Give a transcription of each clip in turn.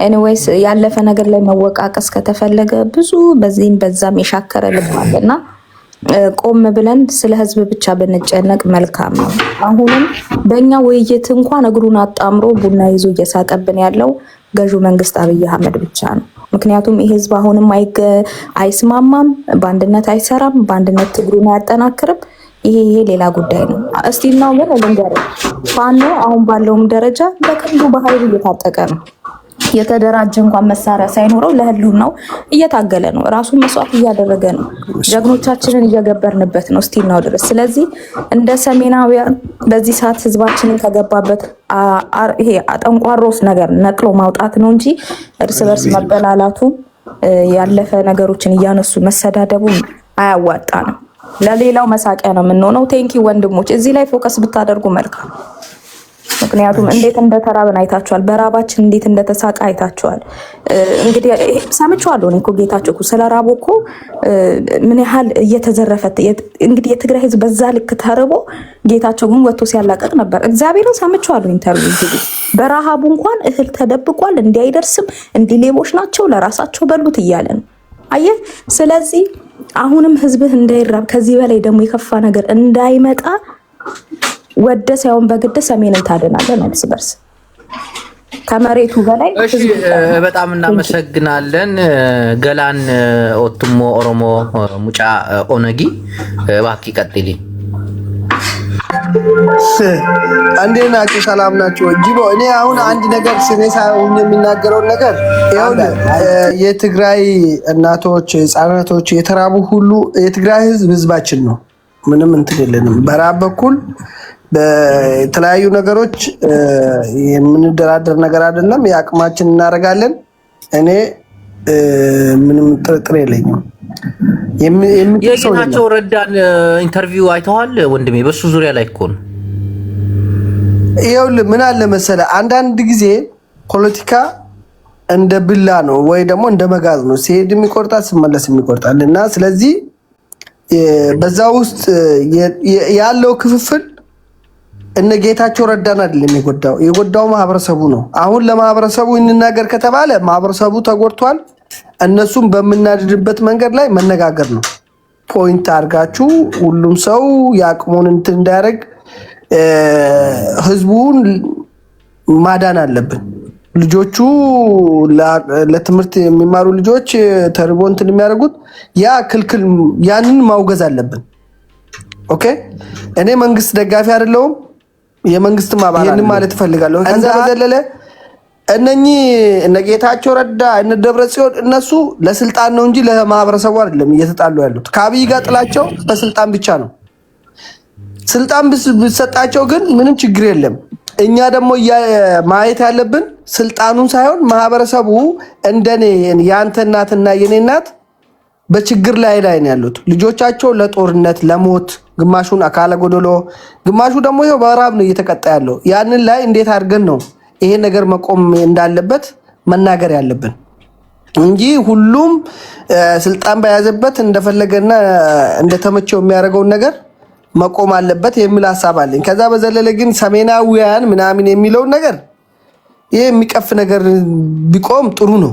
ኤኒዌይስ ያለፈ ነገር ላይ መወቃቀስ ከተፈለገ ብዙ በዚህም በዛም የሻከረ ልብ አለና ቆም ብለን ስለ ህዝብ ብቻ ብንጨነቅ መልካም ነው። አሁንም በእኛ ውይይት እንኳን እግሩን አጣምሮ ቡና ይዞ እየሳቀብን ያለው ገዢው መንግስት አብይ አህመድ ብቻ ነው። ምክንያቱም ይህ ህዝብ አሁንም አይስማማም፣ በአንድነት አይሰራም፣ በአንድነት ትግሩን አያጠናክርም። ይሄ ሌላ ጉዳይ ነው። እስቲ ነው ግን ልንገርህ፣ ፋኖ አሁን ባለውም ደረጃ በቀንዱ በኃይል እየታጠቀ ነው። የተደራጀ እንኳን መሳሪያ ሳይኖረው ለህልውናው እየታገለ ነው። ራሱን መስዋዕት እያደረገ ነው። ጀግኖቻችንን እየገበርንበት ነው እስቲ ነው ድረስ። ስለዚህ እንደ ሰሜናውያን በዚህ ሰዓት ህዝባችንን ከገባበት ይሄ አጠንቋሮስ ነገር ነቅሎ ማውጣት ነው እንጂ እርስ በርስ መበላላቱ ያለፈ ነገሮችን እያነሱ መሰዳደቡ አያዋጣ ነው። ለሌላው መሳቂያ ነው የምንሆነው። ቴንኪ ወንድሞች፣ እዚህ ላይ ፎከስ ብታደርጉ መልካም። ምክንያቱም እንዴት እንደተራብን አይታችኋል። በራባችን እንዴት እንደተሳቀ አይታችኋል። እንግዲህ ሰምቻለሁ እኔ እኮ ጌታቸው እኮ ስለ ራቡ እኮ ምን ያህል እየተዘረፈ እንግዲህ የትግራይ ህዝብ በዛ ልክ ተርቦ ጌታቸው ግን ወጥቶ ሲያላቀቅ ነበር። እግዚአብሔርን ሰምቻለሁ ኢንተርቪው እንግዲህ በረሃቡ እንኳን እህል ተደብቋል፣ እንዲህ አይደርስም፣ እንዲህ ሌቦች ናቸው ለራሳቸው በሉት እያለ ነው። አየህ። ስለዚህ አሁንም ህዝብህ እንዳይራብ ከዚህ በላይ ደግሞ የከፋ ነገር እንዳይመጣ ወደ ሳይሆን በግድ ሰሜንን ታደናለን እርስ በርስ ከመሬቱ በላይ። እሺ በጣም እናመሰግናለን። ገላን ኦቱሞ ኦሮሞ ሙጫ ኦነጊ ባኪ ቀጥሊ። እንዴት ናችሁ? ሰላም ናችሁ? ጂቦ እኔ አሁን አንድ ነገር ሲኔሳውን የሚናገረው ነገር ይኸውልህ፣ የትግራይ እናቶች ህፃናቶች የተራቡ ሁሉ የትግራይ ህዝብ ህዝባችን ነው። ምንም እንትን የለንም። በራብ በኩል በተለያዩ ነገሮች የምንደራደር ነገር አይደለም። የአቅማችን እናደርጋለን። እኔ ምንም ጥርጥር የለኝም። የጌታቸው ረዳን ኢንተርቪው አይተዋል ወንድሜ? በሱ ዙሪያ ላይ እኮ ነው። ይኸውልህ ምን አለ መሰለህ፣ አንዳንድ ጊዜ ፖለቲካ እንደ ብላ ነው ወይ ደግሞ እንደ መጋዝ ነው። ሲሄድ የሚቆርጣል፣ ሲመለስ የሚቆርጣል። እና ስለዚህ በዛ ውስጥ ያለው ክፍፍል እነ ጌታቸው ረዳን አይደለም የጎዳው ማህበረሰቡ ነው። አሁን ለማህበረሰቡ እንናገር ከተባለ ማህበረሰቡ ተጎድቷል። እነሱም በምናድድበት መንገድ ላይ መነጋገር ነው። ፖይንት አድርጋችሁ ሁሉም ሰው የአቅሙን እንትን እንዳያደርግ ህዝቡን ማዳን አለብን። ልጆቹ ለትምህርት የሚማሩ ልጆች ተርቦ እንትን የሚያደርጉት ያ ክልክል፣ ያንን ማውገዝ አለብን። ኦኬ። እኔ መንግስት ደጋፊ አይደለሁም፣ የመንግስት ማባል ማለት እፈልጋለሁ። ከዛ በዘለለ እነኚህ እነ ጌታቸው ረዳ እነ ደብረጽዮን እነሱ ለስልጣን ነው እንጂ ለማህበረሰቡ አይደለም እየተጣሉ ያሉት። ከአብይ ጋር ጥላቸው በስልጣን ብቻ ነው። ስልጣን ብሰጣቸው ግን ምንም ችግር የለም። እኛ ደግሞ ማየት ያለብን ስልጣኑን ሳይሆን ማህበረሰቡ እንደኔ ያንተ እናትና የኔ እናት በችግር ላይ ነው ያሉት። ልጆቻቸው ለጦርነት ለሞት፣ ግማሹን አካለ ጎደሎ፣ ግማሹ ደግሞ ይኸው በራብ ነው እየተቀጣ ያለው። ያንን ላይ እንዴት አድርገን ነው ይሄ ነገር መቆም እንዳለበት መናገር ያለብን እንጂ ሁሉም ስልጣን በያዘበት እንደፈለገና እንደተመቸው የሚያደርገውን ነገር መቆም አለበት የሚል ሐሳብ አለኝ። ከዛ በዘለለ ግን ሰሜናዊያን ምናምን የሚለውን ነገር ይሄ የሚቀፍ ነገር ቢቆም ጥሩ ነው።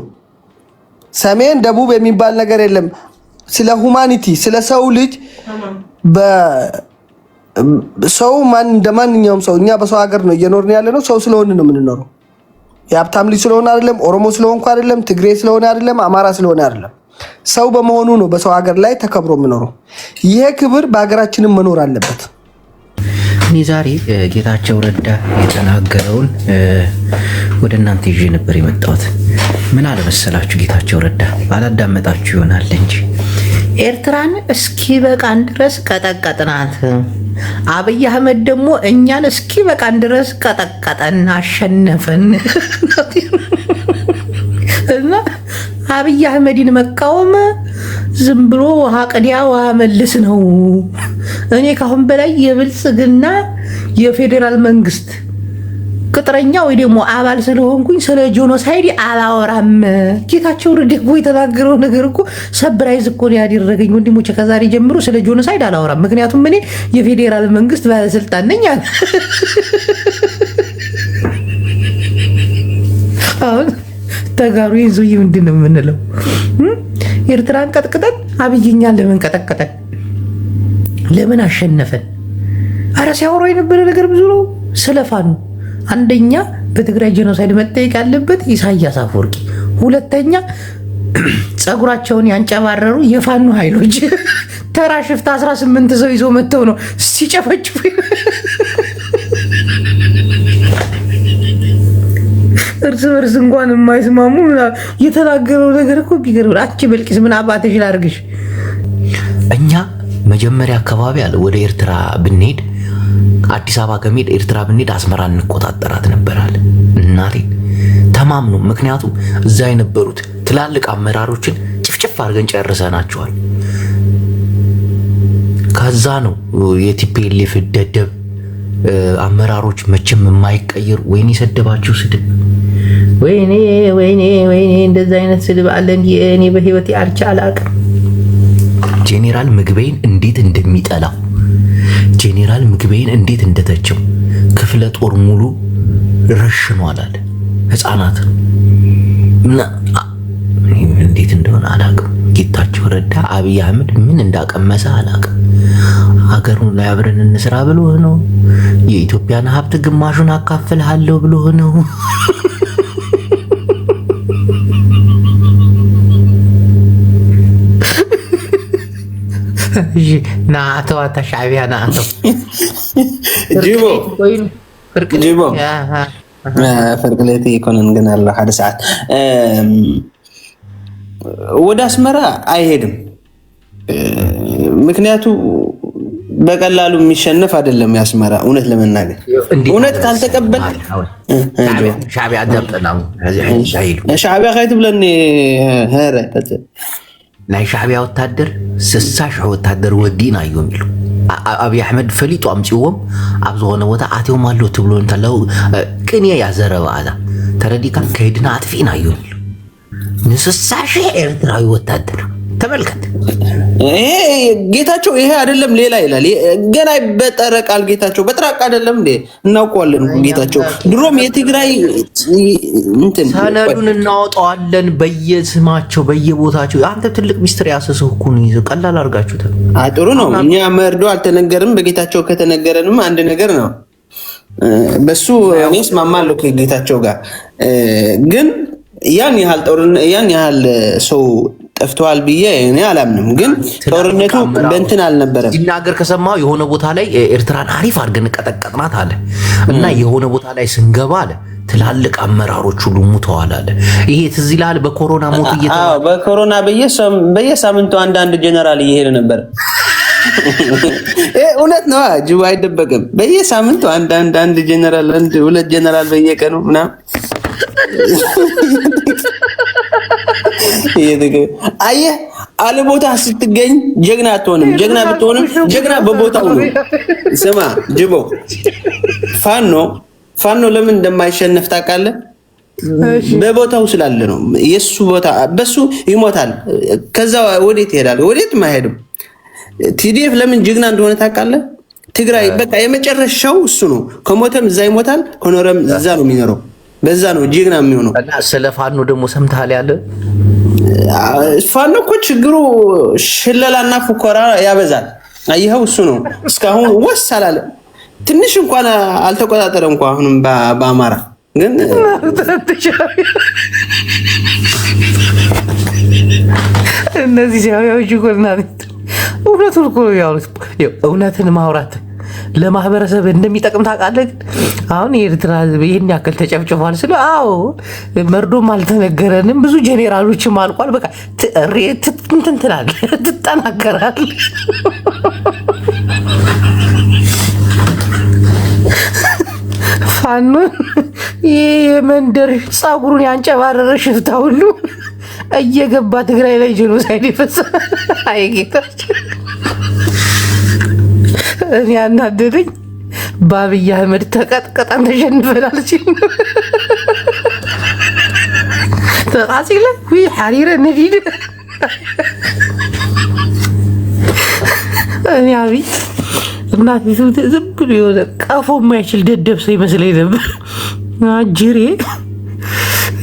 ሰሜን ደቡብ የሚባል ነገር የለም። ስለ ሁማኒቲ ስለ ሰው ልጅ ሰው ማን እንደማንኛውም ሰው እኛ በሰው ሀገር ነው እየኖርን ያለ ነው። ሰው ስለሆነ ነው የምንኖረው። የሀብታም ልጅ ስለሆነ አይደለም፣ ኦሮሞ ስለሆንኩ አይደለም፣ ትግሬ ስለሆነ አይደለም፣ አማራ ስለሆነ አይደለም። ሰው በመሆኑ ነው በሰው ሀገር ላይ ተከብሮ የምኖረው። ይሄ ክብር በሀገራችንም መኖር አለበት። እኔ ዛሬ ጌታቸው ረዳ የተናገረውን ወደ እናንተ ይዤ ነበር የመጣሁት። ምን አለመሰላችሁ? ጌታቸው ረዳ አላዳመጣችሁ ይሆናል እንጂ ኤርትራን እስኪ በቃን ድረስ ቀጠቀጥናት፣ አብይ አህመድ ደግሞ እኛን እስኪ በቃን ድረስ ቀጠቀጠን፣ አሸነፈን እና አብይ አህመድን መቃወም ዝም ብሎ ውሃ ቅዲያ ውሃ መልስ ነው። እኔ ካሁን በላይ የብልጽግና የፌዴራል መንግስት ቅጥረኛ ወይ ደግሞ አባል ስለሆንኩኝ ስለ ጄኖሳይድ አላወራም። ጌታቸው ረዳ እኮ የተናገረው ነገር እኮ ሰብራይዝ እኮ ነው ያደረገኝ። ወንድሞቼ ከዛሬ ጀምሮ ስለ ጄኖሳይድ አላወራም፣ ምክንያቱም እኔ የፌዴራል መንግስት ባለስልጣን ነኝ አለ። አሁን ተጋሩ ይዙይ ምንድነው የምንለው? ኤርትራን ቀጥቅጠን አብይኛን ለምን ቀጠቀጠን? ለምን አሸነፈን? አረ ሲያወራው የነበረ ነገር ብዙ ነው። ስለፋኑ አንደኛ በትግራይ ጄኖሳይድ መጠየቅ ያለበት ኢሳያስ አፈወርቂ፣ ሁለተኛ ጸጉራቸውን ያንጨባረሩ የፋኑ ኃይሎች ተራ ሽፍታ 18 ሰው ይዞ መጥተው ነው ሲጨፈጭፉ እርስ በርስ እንኳን የማይስማሙ የተናገረው ነገር እኮ ቢገርም። አንቺ በልቂስ ምን አባትሽ ላድርግሽ? እኛ መጀመሪያ አካባቢ አለ ወደ ኤርትራ ብንሄድ አዲስ አበባ ከመሄድ ኤርትራ ብንሄድ አስመራ እንቆጣጠራት ነበራል እናቴ ተማምኑ። ምክንያቱም እዛ የነበሩት ትላልቅ አመራሮችን ጭፍጭፍ አድርገን ጨርሰናቸዋል። ከዛ ነው የቲፒኤልኤፍ ደደብ አመራሮች መቼም የማይቀየር ወይኔ ሰደባችሁ ስድብ ወይኔ ወይኔ ወይኔ እንደዛ አይነት ስድብ አለ እንዴ? እኔ በህይወቴ አልቻ አላቅም። ጄኔራል ምግበይን እንዴት እንደሚጠላው ጄኔራል ምግበይን እንዴት እንደተቸው ክፍለ ጦር ሙሉ ረሽኗል አለ ህፃናት እና እንዴት እንደሆነ አላቅም። ጌታቸው ረዳ አብይ አህመድ ምን እንዳቀመሰ አላቅም። ሀገሩን ላይ አብረን እንስራ ብሎ ነው። የኢትዮጵያን ሀብት ግማሹን አካፍልሃለሁ ብሎ ነው። ናቶ ተሻቢያ ናቶ ጅቦ ጅቦ ፍርቅሌት ይኮነን ግን አለ ሓደ ሰዓት ወደ አስመራ አይሄድም። ምክንያቱ በቀላሉ የሚሸነፍ አይደለም ያስመራ። እውነት ለመናገር እውነት ካልተቀበል ሻቢያ ደብጠናው ሻቢያ ካይትብለኒ ሄረ ናይ ሻቢያ ወታደር 60,000 ወታደር ወዲና እዮም ኢሉ አብይ አህመድ ፈሊጡ አምጪዎም ኣብ ዝኾነ ቦታ ኣትዮም ኣሎ ትብሎ እንተለው ቅንየ ያዘረባ አዛ ተረዲካ ከይድና አጥፊና እዮም ኢሉ ን60,000 ኤርትራዊ ወታደር ተመልከት። ጌታቸው ይሄ አይደለም ሌላ ይላል። ገና በጠረቃል ጌታቸው በጥራቅ አይደለም እንዴ? እናውቀዋለን። ጌታቸው ድሮም የትግራይ እንትን ሰነዱን እናወጣዋለን በየስማቸው በየቦታቸው። አንተ ትልቅ ሚስጥር ያሰሰው እኮ ነው። ቀላል አድርጋችሁታል። ጥሩ ነው። እኛ መርዶ አልተነገርም። በጌታቸው ከተነገረንም አንድ ነገር ነው። በሱ እኔ እስማማለሁ ከጌታቸው ጋር። ግን ያን ያህል ሰው ጠፍቷል ብዬ እኔ አላምንም። ግን ጦርነቱ በእንትን አልነበረም። ሲናገር ከሰማው የሆነ ቦታ ላይ ኤርትራን አሪፍ አድርገን ቀጠቀጥናት አለ እና የሆነ ቦታ ላይ ስንገባ አለ ትላልቅ አመራሮች ሁሉ ሙተዋል አለ። ይሄ ትዝ ይላል። በኮሮና ሞት በኮሮና በየሳምንቱ አንዳንድ ጀነራል እየሄደ ነበር። እውነት ነው። ጅቡ አይደበቅም። በየሳምንቱ አንድ ጀነራል ሁለት ጀነራል በየቀኑ ምናምን አየህ አለ ቦታ ስትገኝ ጀግና አትሆንም። ጀግና ብትሆንም ጀግና በቦታው ነው። ስማ ጅቦ ፋኖ ለምን እንደማይሸነፍ ታውቃለህ? በቦታው ስላለ ነው። የሱ ቦታ በሱ ይሞታል። ከዛ ወዴት ይሄዳል? ወዴትም አይሄድም። ቲዲኤፍ ለምን ጀግና እንደሆነ ታውቃለህ? ትግራይ በቃ የመጨረሻው እሱ ነው። ከሞተም እዛ ይሞታል፣ ከኖረም እዛ ነው የሚኖረው። በዛ ነው ጀግና የሚሆነው። እና ስለ ፋኖ ደግሞ ሰምተሃል ያለ ፋኖ እኮ ችግሩ ሽለላና ፉከራ ያበዛል። አይኸው እሱ ነው። እስካሁን ወስ አላለ። ትንሽ እንኳን አልተቆጣጠረ እንኳን አሁንም በአማራ ግን እነዚህ ሻቢያዎች ጎልና እውነቱን እኮ ያሉት እውነትን ማውራት ለማህበረሰብ እንደሚጠቅም ታውቃለህ። አሁን የኤርትራ ሕዝብ ይሄን ያክል ተጨፍጭፏል ስለ አዎ መርዶም አልተነገረንም። ብዙ ጄኔራሎችም አልቋል። በቃ እንትን ትላለህ፣ ትጠናከራለህ። ፋኖ ይሄ የመንደር ፀጉሩን ያንጨባረረ ሽፍታ ሁሉ እየገባ ትግራይ ላይ ጄኖሳይድ ይፈጽማል። አይ ጌታችን እኔ ያናደደኝ በአብይ አህመድ ተቀጥቀጠን ተሸንፈናል ሲል ተቃሲለ ሐሪረ ነዲድ እኔ አብይ እናቲቱ ዝም ብሎ የሆነ ቀፎ የማይችል ደደብ ሰው ይመስለኝ ነበር። አጅሬ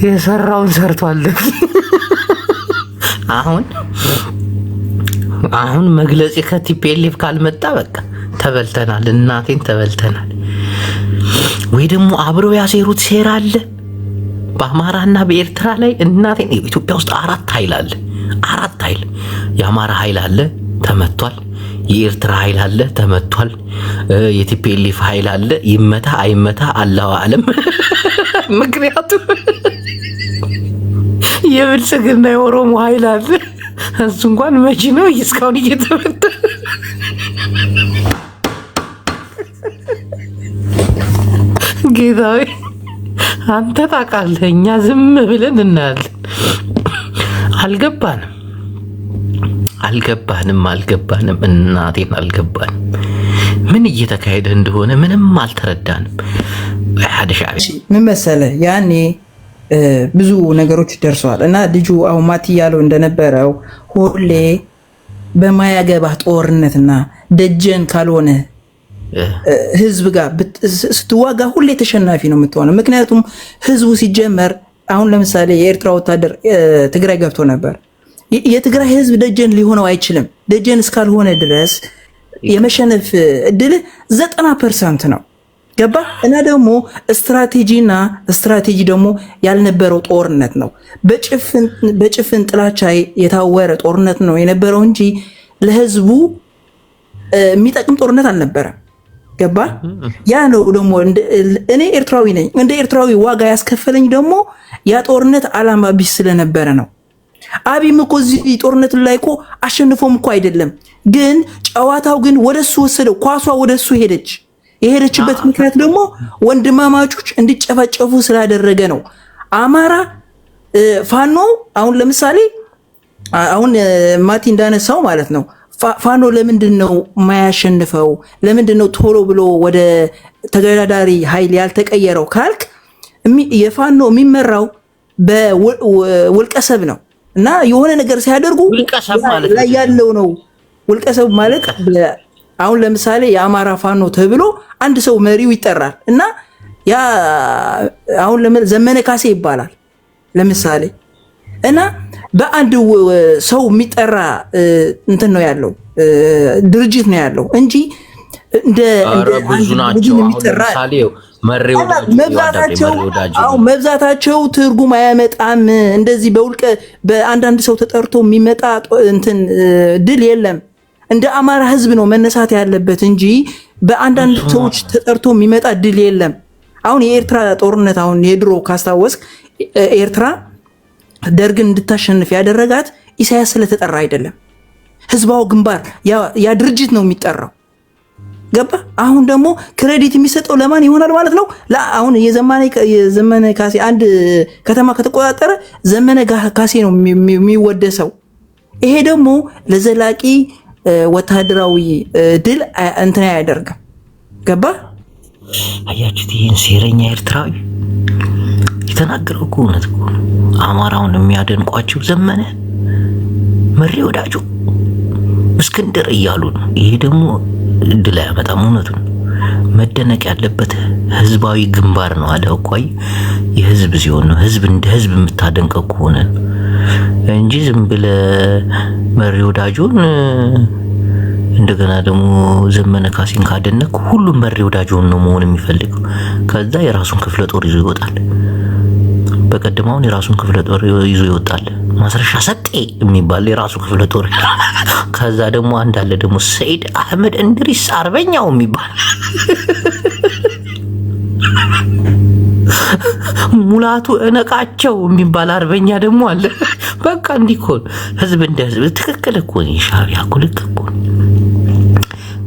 የሰራውን ሰርቷል። አሁን መግለጽ ከቲፒኤልኤፍ ካልመጣ በቃ ተበልተናል፣ እናቴን ተበልተናል። ወይ ደግሞ አብረው ያሴሩት ሴራ አለ በአማራና በኤርትራ ላይ። እናቴን ኢትዮጵያ ውስጥ 4 ኃይል አለ፣ 4 ኃይል። የአማራ ኃይል አለ ተመቷል፣ የኤርትራ ኃይል አለ ተመቷል፣ የቲፒኤልኤፍ ኃይል አለ። ይመታ አይመታ አላሁ አለም። ምክንያቱም የብልጽግና የኦሮሞ ኃይል አለ፣ እሱ እንኳን መቼ ነው እስካሁን እየተመታ። ጌታዊ አንተ ታውቃለህ፣ እኛ ዝም ብለን እናያለን። አልገባንም፣ እናቴን አልገባንም። ምን እየተካሄደ እንደሆነ ምንም አልተረዳንም። ምን መሰለህ ያኔ ብዙ ነገሮች ደርሰዋል እና ልጁ አሁን ማቲ ያለው እንደነበረው ሁሌ በማያገባህ ጦርነትና ደጀን ካልሆነ ህዝብ ጋር ስትዋጋ ሁሌ ተሸናፊ ነው የምትሆነው። ምክንያቱም ህዝቡ ሲጀመር አሁን ለምሳሌ የኤርትራ ወታደር ትግራይ ገብቶ ነበር። የትግራይ ህዝብ ደጀን ሊሆነው አይችልም። ደጀን እስካልሆነ ድረስ የመሸነፍ እድል 90% ነው። ገባ እና ደግሞ ስትራቴጂ ደግሞ ያልነበረው ጦርነት ነው። በጭፍን ጥላቻ የታወረ ጦርነት ነው የነበረው እንጂ ለህዝቡ የሚጠቅም ጦርነት አልነበረም። ገባ ያ ነው ደግሞ እኔ ኤርትራዊ ነኝ። እንደ ኤርትራዊ ዋጋ ያስከፈለኝ ደግሞ ያ ጦርነት ዓላማ ቢስ ስለነበረ ነው። አብይም እኮ እዚህ ጦርነት ላይ እኮ አሸንፎም እኮ አይደለም፣ ግን ጨዋታው ግን ወደሱ ወሰደው። ኳሷ ወደሱ ሄደች። የሄደችበት ምክንያት ደግሞ ወንድማማቾች እንዲጨፋጨፉ ስላደረገ ነው። አማራ ፋኖ አሁን ለምሳሌ አሁን ማቲ እንዳነሳው ማለት ነው ፋኖ ለምንድን ነው የማያሸንፈው? ለምንድን ነው ቶሎ ብሎ ወደ ተገዳዳሪ ኃይል ያልተቀየረው ካልክ የፋኖ የሚመራው በውልቀሰብ ነው እና የሆነ ነገር ሲያደርጉ ላይ ያለው ነው። ውልቀሰብ ማለት አሁን ለምሳሌ የአማራ ፋኖ ተብሎ አንድ ሰው መሪው ይጠራል እና ያ አሁን ዘመነ ካሴ ይባላል ለምሳሌ እና በአንድ ሰው የሚጠራ እንትን ነው ያለው ድርጅት ነው ያለው እንጂ እንደ ብዙ ናቸው። ለምሳሌ መብዛታቸው ትርጉም አያመጣም። እንደዚህ በአንዳንድ ሰው ተጠርቶ የሚመጣ እንትን ድል የለም። እንደ አማራ ህዝብ ነው መነሳት ያለበት እንጂ በአንዳንድ ሰዎች ተጠርቶ የሚመጣ ድል የለም። አሁን የኤርትራ ጦርነት አሁን የድሮ ካስታወስክ ኤርትራ ደርግን እንድታሸንፍ ያደረጋት ኢሳያስ ስለተጠራ አይደለም። ህዝባው ግንባር ያ ድርጅት ነው የሚጠራው። ገባ? አሁን ደግሞ ክሬዲት የሚሰጠው ለማን ይሆናል ማለት ነው? አሁን የዘመነ ካሴ አንድ ከተማ ከተቆጣጠረ ዘመነ ካሴ ነው የሚወደሰው። ይሄ ደግሞ ለዘላቂ ወታደራዊ ድል እንትን አያደርግም። ገባ? አያችሁት? ይህን ሴረኛ ኤርትራዊ የተናገረው እኮ እውነት እኮ ነው። አማራውን የሚያደንቋቸው ዘመነ፣ መሪ ወዳጁ፣ እስክንድር እያሉ ነው። ይሄ ደግሞ ድል አያመጣም። እውነቱ ነው። መደነቅ ያለበት ህዝባዊ ግንባር ነው አለ እኮ። የህዝብ ሲሆን ነው ህዝብ እንደ ህዝብ የምታደንቀው ከሆነ እንጂ ዝም ብለህ መሪ ወዳጁን እንደገና ደግሞ ዘመነ ካሴን ካደነቅ ሁሉም መሪ ወዳጁን ነው መሆን የሚፈልገው። ከዛ የራሱን ክፍለ ጦር ይዞ ይወጣል። በቀደማውን የራሱን ክፍለ ጦር ይዞ ይወጣል። ማስረሻ ሰጤ የሚባል የራሱ ክፍለ ጦር። ከዛ ደግሞ አንድ አለ ደግሞ ሰይድ አህመድ እንድሪስ አርበኛው የሚባል ሙላቱ እነቃቸው የሚባል አርበኛ ደግሞ አለ። በቃ እንዲህ እኮ ህዝብ እንደ ህዝብ ትክክል እኮ ነው። ሻዕቢያ እኮ ልክ እኮ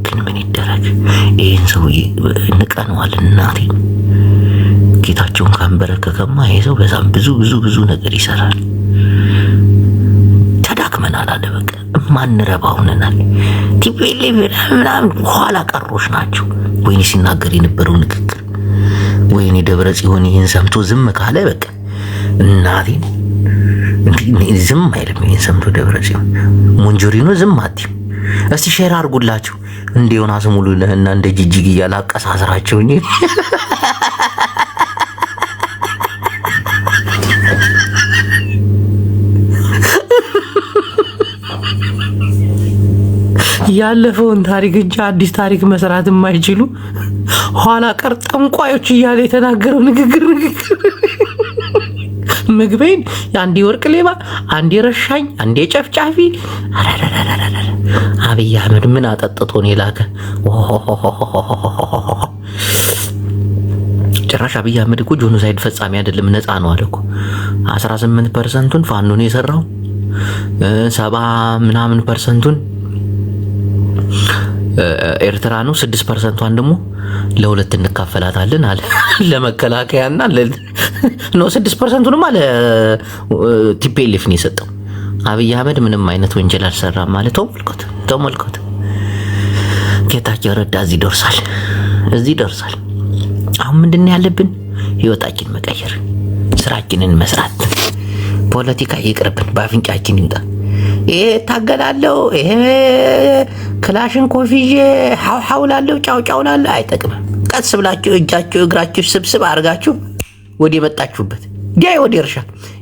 ግን ምን ይደረግ? ይህን ሰውዬ ንቀነዋል። እናቴ ጌታቸውን ካንበረከከማ ይሄ ሰው በጣም ብዙ ነገር ይሰራል። ተዳክመናል አለ። በቃ ማንረባ ሆነናል። ቲፒኤልኤፍ ምናምን ኋላ ቀሮች ናቸው። ወይኔ ሲናገር የነበረው ንግግር፣ ወይኔ ደብረ ጽዮን ይህን ሰምቶ ዝም ካለ በቃ እናቴ ዝም አይልም። ይህን ሰምቶ ደብረ ጽዮን ሞንጆሪኖ ዝም አትይም። እስቲ ሼር አድርጉላችሁ እንደ ዮናስ ሙሉነህ እና እንደ ጅጅግ እያለ አቀሳስራቸው እንጂ ያለፈውን ታሪክ እንጂ አዲስ ታሪክ መስራት የማይችሉ ኋላ ቀር ጠንቋዮች እያለ የተናገረው ንግግር ምግቤን አንዴ ወርቅ ሌባ፣ አንዴ ረሻኝ፣ አንዴ ጨፍጫፊ። አብይ አህመድ ምን አጠጥቶ ነው የላከ? ጭራሽ አብይ አህመድ እኮ ጆኖሳይድ ፈጻሚ አይደለም፣ ነፃ ነው አለ እኮ። 18% ፋኖ ነው የሰራው፣ 70% ኤርትራ ነው፣ 6%ን ደግሞ ለሁለት እንካፈላታለን አለ። ለመከላከያና ነው 6%ንም አለ ቲፒኤልኤፍ ነው የሰጠው። አብይ አህመድ ምንም አይነት ወንጀል አልሰራም ማለት ተመልከት። ጌታቸው ረዳ እዚህ ደርሳል። አሁን ምንድነው ያለብን? ህይወታችን መቀየር፣ ስራችንን መስራት። ፖለቲካ ይቅርብን፣ በአፍንጫችን ይውጣ። ይሄ ታገላለሁ፣ ይሄ ክላሽን ኮፊዬ ሐውላለሁ፣ ጫውላለሁ አይጠቅምም። ቀስ ብላችሁ እጃችሁ እግራችሁ ስብስብ አድርጋችሁ ወደ መጣችሁበት ዲያይ ወደ እርሻ።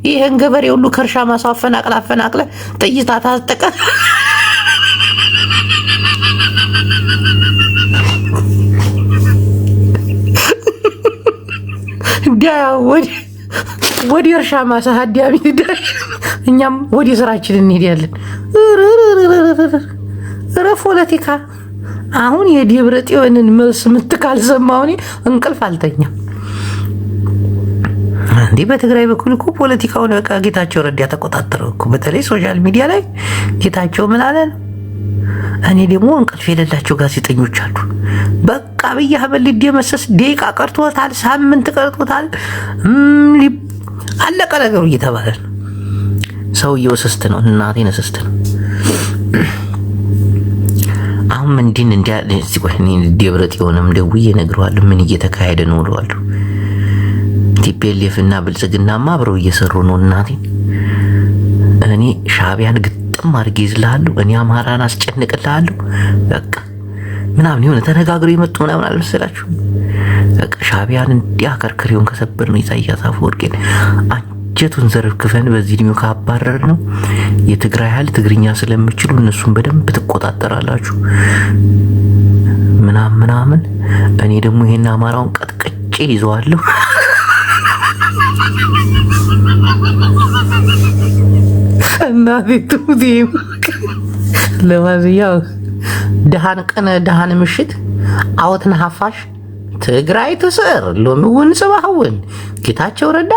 ይሄን ገበሬ ሁሉ ከእርሻ ማሳፈን አፈናቅለ ጥይት ታጠቀ ዲያ ወደ እርሻ ማሳ ሀዲያሚ እኛም ወደ ስራችን እንሄዳለን። ፖለቲካ አሁን የደብረ ጽዮንን መልስ ምትካል ሰማሁ እኔ እንቅልፍ አልተኛም። እንዴ በትግራይ በኩል እኮ ፖለቲካውን በቃ ጌታቸው ረዳ ተቆጣጠረው እኮ። በተለይ ሶሻል ሚዲያ ላይ ጌታቸው ምን አለ? እኔ ደግሞ እንቅልፍ የሌላቸው ጋዜጠኞች አሉ። በቃ አብይ አህመድ ሊደመሰስ ደቂቃ ቀርቶታል፣ ሳምንት ቀርቶታል፣ አለቀ ነገሩ እየተባለ ነው። ሰውየው ስስት ነው፣ እናቴን ስስት ነው። አሁን ምንድን ደብረ ጽዮንም ደውዬ እነግረዋለሁ ምን እየተካሄደ ነው እለዋለሁ። ቲፒኤልኤፍ እና ብልጽግናማ አብረው እየሰሩ ነው። እናቴን እኔ ሻዕቢያን ግጥም አድርጌ ይዝልሃለሁ፣ እኔ አማራን አስጨንቅልሃለሁ በቃ ምናምን የሆነ ተነጋግሮ የመጡ ምናምን አልመሰላችሁም? በቃ ሻዕቢያን እንዲያከርክሬውን ከሰበር ነው ኢሳያስ አፈወርቂን አንጀቱን ዘርግፈን በዚህ እድሜው ካባረር ነው የትግራይ ኃይል ትግርኛ ስለሚችሉ እነሱን በደንብ ትቆጣጠራላችሁ ምናምን። እኔ ደግሞ ይሄን አማራውን ቀጥቅጬ ይዘዋለሁ። እናቴ ቱዲም ለማዝያው ደሃን ቀነ ደሃን ምሽት አወትን ሀፋሽ ትግራይ ትስር ሎምውን ጽባህውን ጌታቸው ረዳ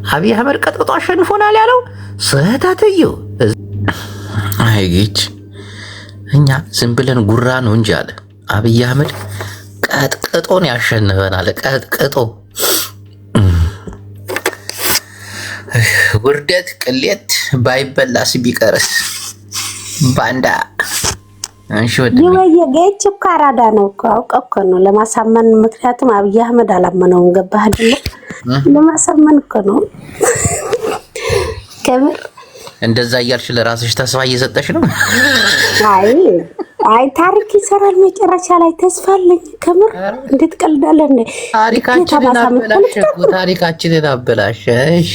አብይ አህመድ ቀጥቅጦ አሸንፎናል ያለው ስህተት እዩ። አይጌች እኛ ዝም ብለን ጉራ ነው እንጂ አለ አብይ አህመድ ቀጥቅጦን ያሸንፈናል። ቀጥቅጦ ውርደት ቅሌት ባይበላስ ቢቀርስ ባንዳ የጌች እኮ አራዳ ነው እኮ አውቀው እኮ ነው ለማሳመን። ምክንያቱም አብይ አህመድ አላመነውም። ገባህ አይደለ? ለማሳመን እኮ ነው። ከምር እንደዛ እያልሽ ለራስሽ ተስፋ እየሰጠሽ ነው። አይ ታሪክ ይሰራል መጨረሻ ላይ ተስፋ አለኝ። ከምር እንዴት ቀልዳለህ እንዴ? ታሪካችንን አበላሸሽ።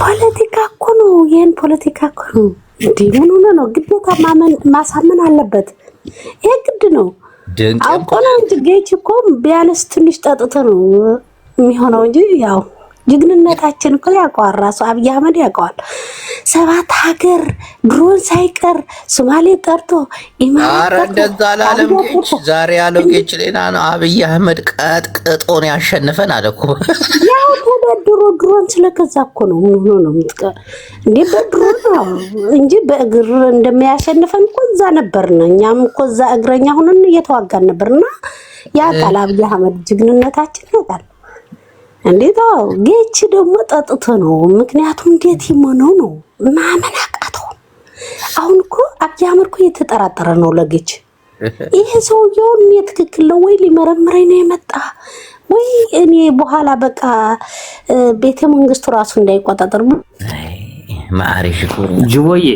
ፖለቲካ እኮ ነው። ይሄን ፖለቲካ እኮ ነው እንዴ? ምን ሆነ ነው? ግዴታ ማሳመን አለበት። ይሄ ግድ ነው። አውቆ ነው እንጂ ጌች እኮ ቢያንስ ትንሽ ጠጥቶ ነው የሚሆነው እንጂ ያው ጀግንነታችን እኮ ያውቀዋል። ራሱ አብይ አህመድ ያውቀዋል። 7 ሀገር ድሮን ሳይቀር ሶማሌ ጠርቶ አረ እንደዛ አላለም ጌች። ዛሬ ያለው ጌች ሌላ ነው። አብይ አህመድ ቀጥቅጦን ያሸንፈን አለ እኮ። ያው ተበድሮ ድሮን ስለገዛ እኮ ነው። ምን ሆኖ ነው እንዴ? በድሮን ነው እንጂ በእግር እንደሚያሸንፈን እኮ እዛ ነበርና እኛም እኮ እዛ እግረኛ ሆነን እየተዋጋን ነበርና ያውቃል አብይ አህመድ ጀግንነታችን ያውቃል። እንዴት ጌች ደግሞ ጠጥቶ ነው። ምክንያቱም እንዴት ይሞነው ነው ማመን አቃተው። አሁን እኮ አብይ አህመድ እኮ እየተጠራጠረ ነው ለጌች። ይሄ ሰውየውን ትክክል ነው ወይ ሊመረምረኝ ነው የመጣ ወይ እኔ በኋላ በቃ ቤተ መንግስቱ ራሱ እንዳይቆጣጠር ማሪሽ እኮ ጅቦዬ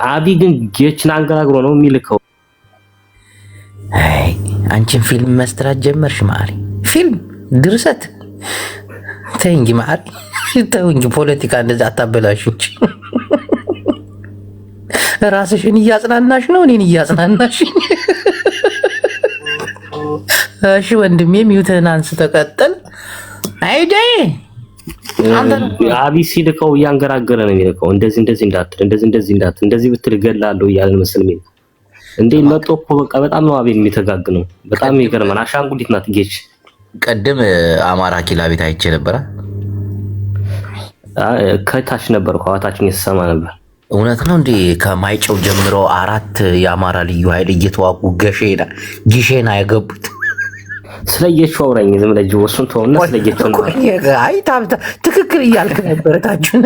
አብይ ግን ጌችን አንገራግሮ ነው የሚልከው። አይ አንቺን ፊልም መስራት ጀመርሽ ማሪ። ፊልም ድርሰት ተይ እንጂ ማሪ፣ ተው እንጂ ፖለቲካ እንደዛ አታበላሽ እንጂ። ራስሽን እያጽናናሽ ነው፣ እኔን እያጽናናሽ። እሺ ወንድሜ ሚውትህን አንስተህ ቀጥል። አይደይ አቢ ሲልከው እያንገራገረ ነው የሚልከው። እንደዚህ እንዳትል፣ እንደዚህ ብትል እገላለሁ እያለ መስል እንዴ መጥቶ እኮ በቃ በጣም ነው አቤል የሚተጋግነው። በጣም ይገርማል። አሻንጉሊት ናት ጌች። ቀደም አማራ ኪላ ቤት አይቼ ነበረ። ከታች ነበር ኳታችን የተሰማ ነበር። እውነት ነው እንዴ? ከማይጨው ጀምሮ 4 የአማራ ልዩ ኃይል እየተዋጉ ጊሼና የገቡት። ስለየቸው አውራኝ ዝም ብለህ ወሱን ተውና ስለየቸው ነው። አይ ትክክል እያልክ ነበር። ታችን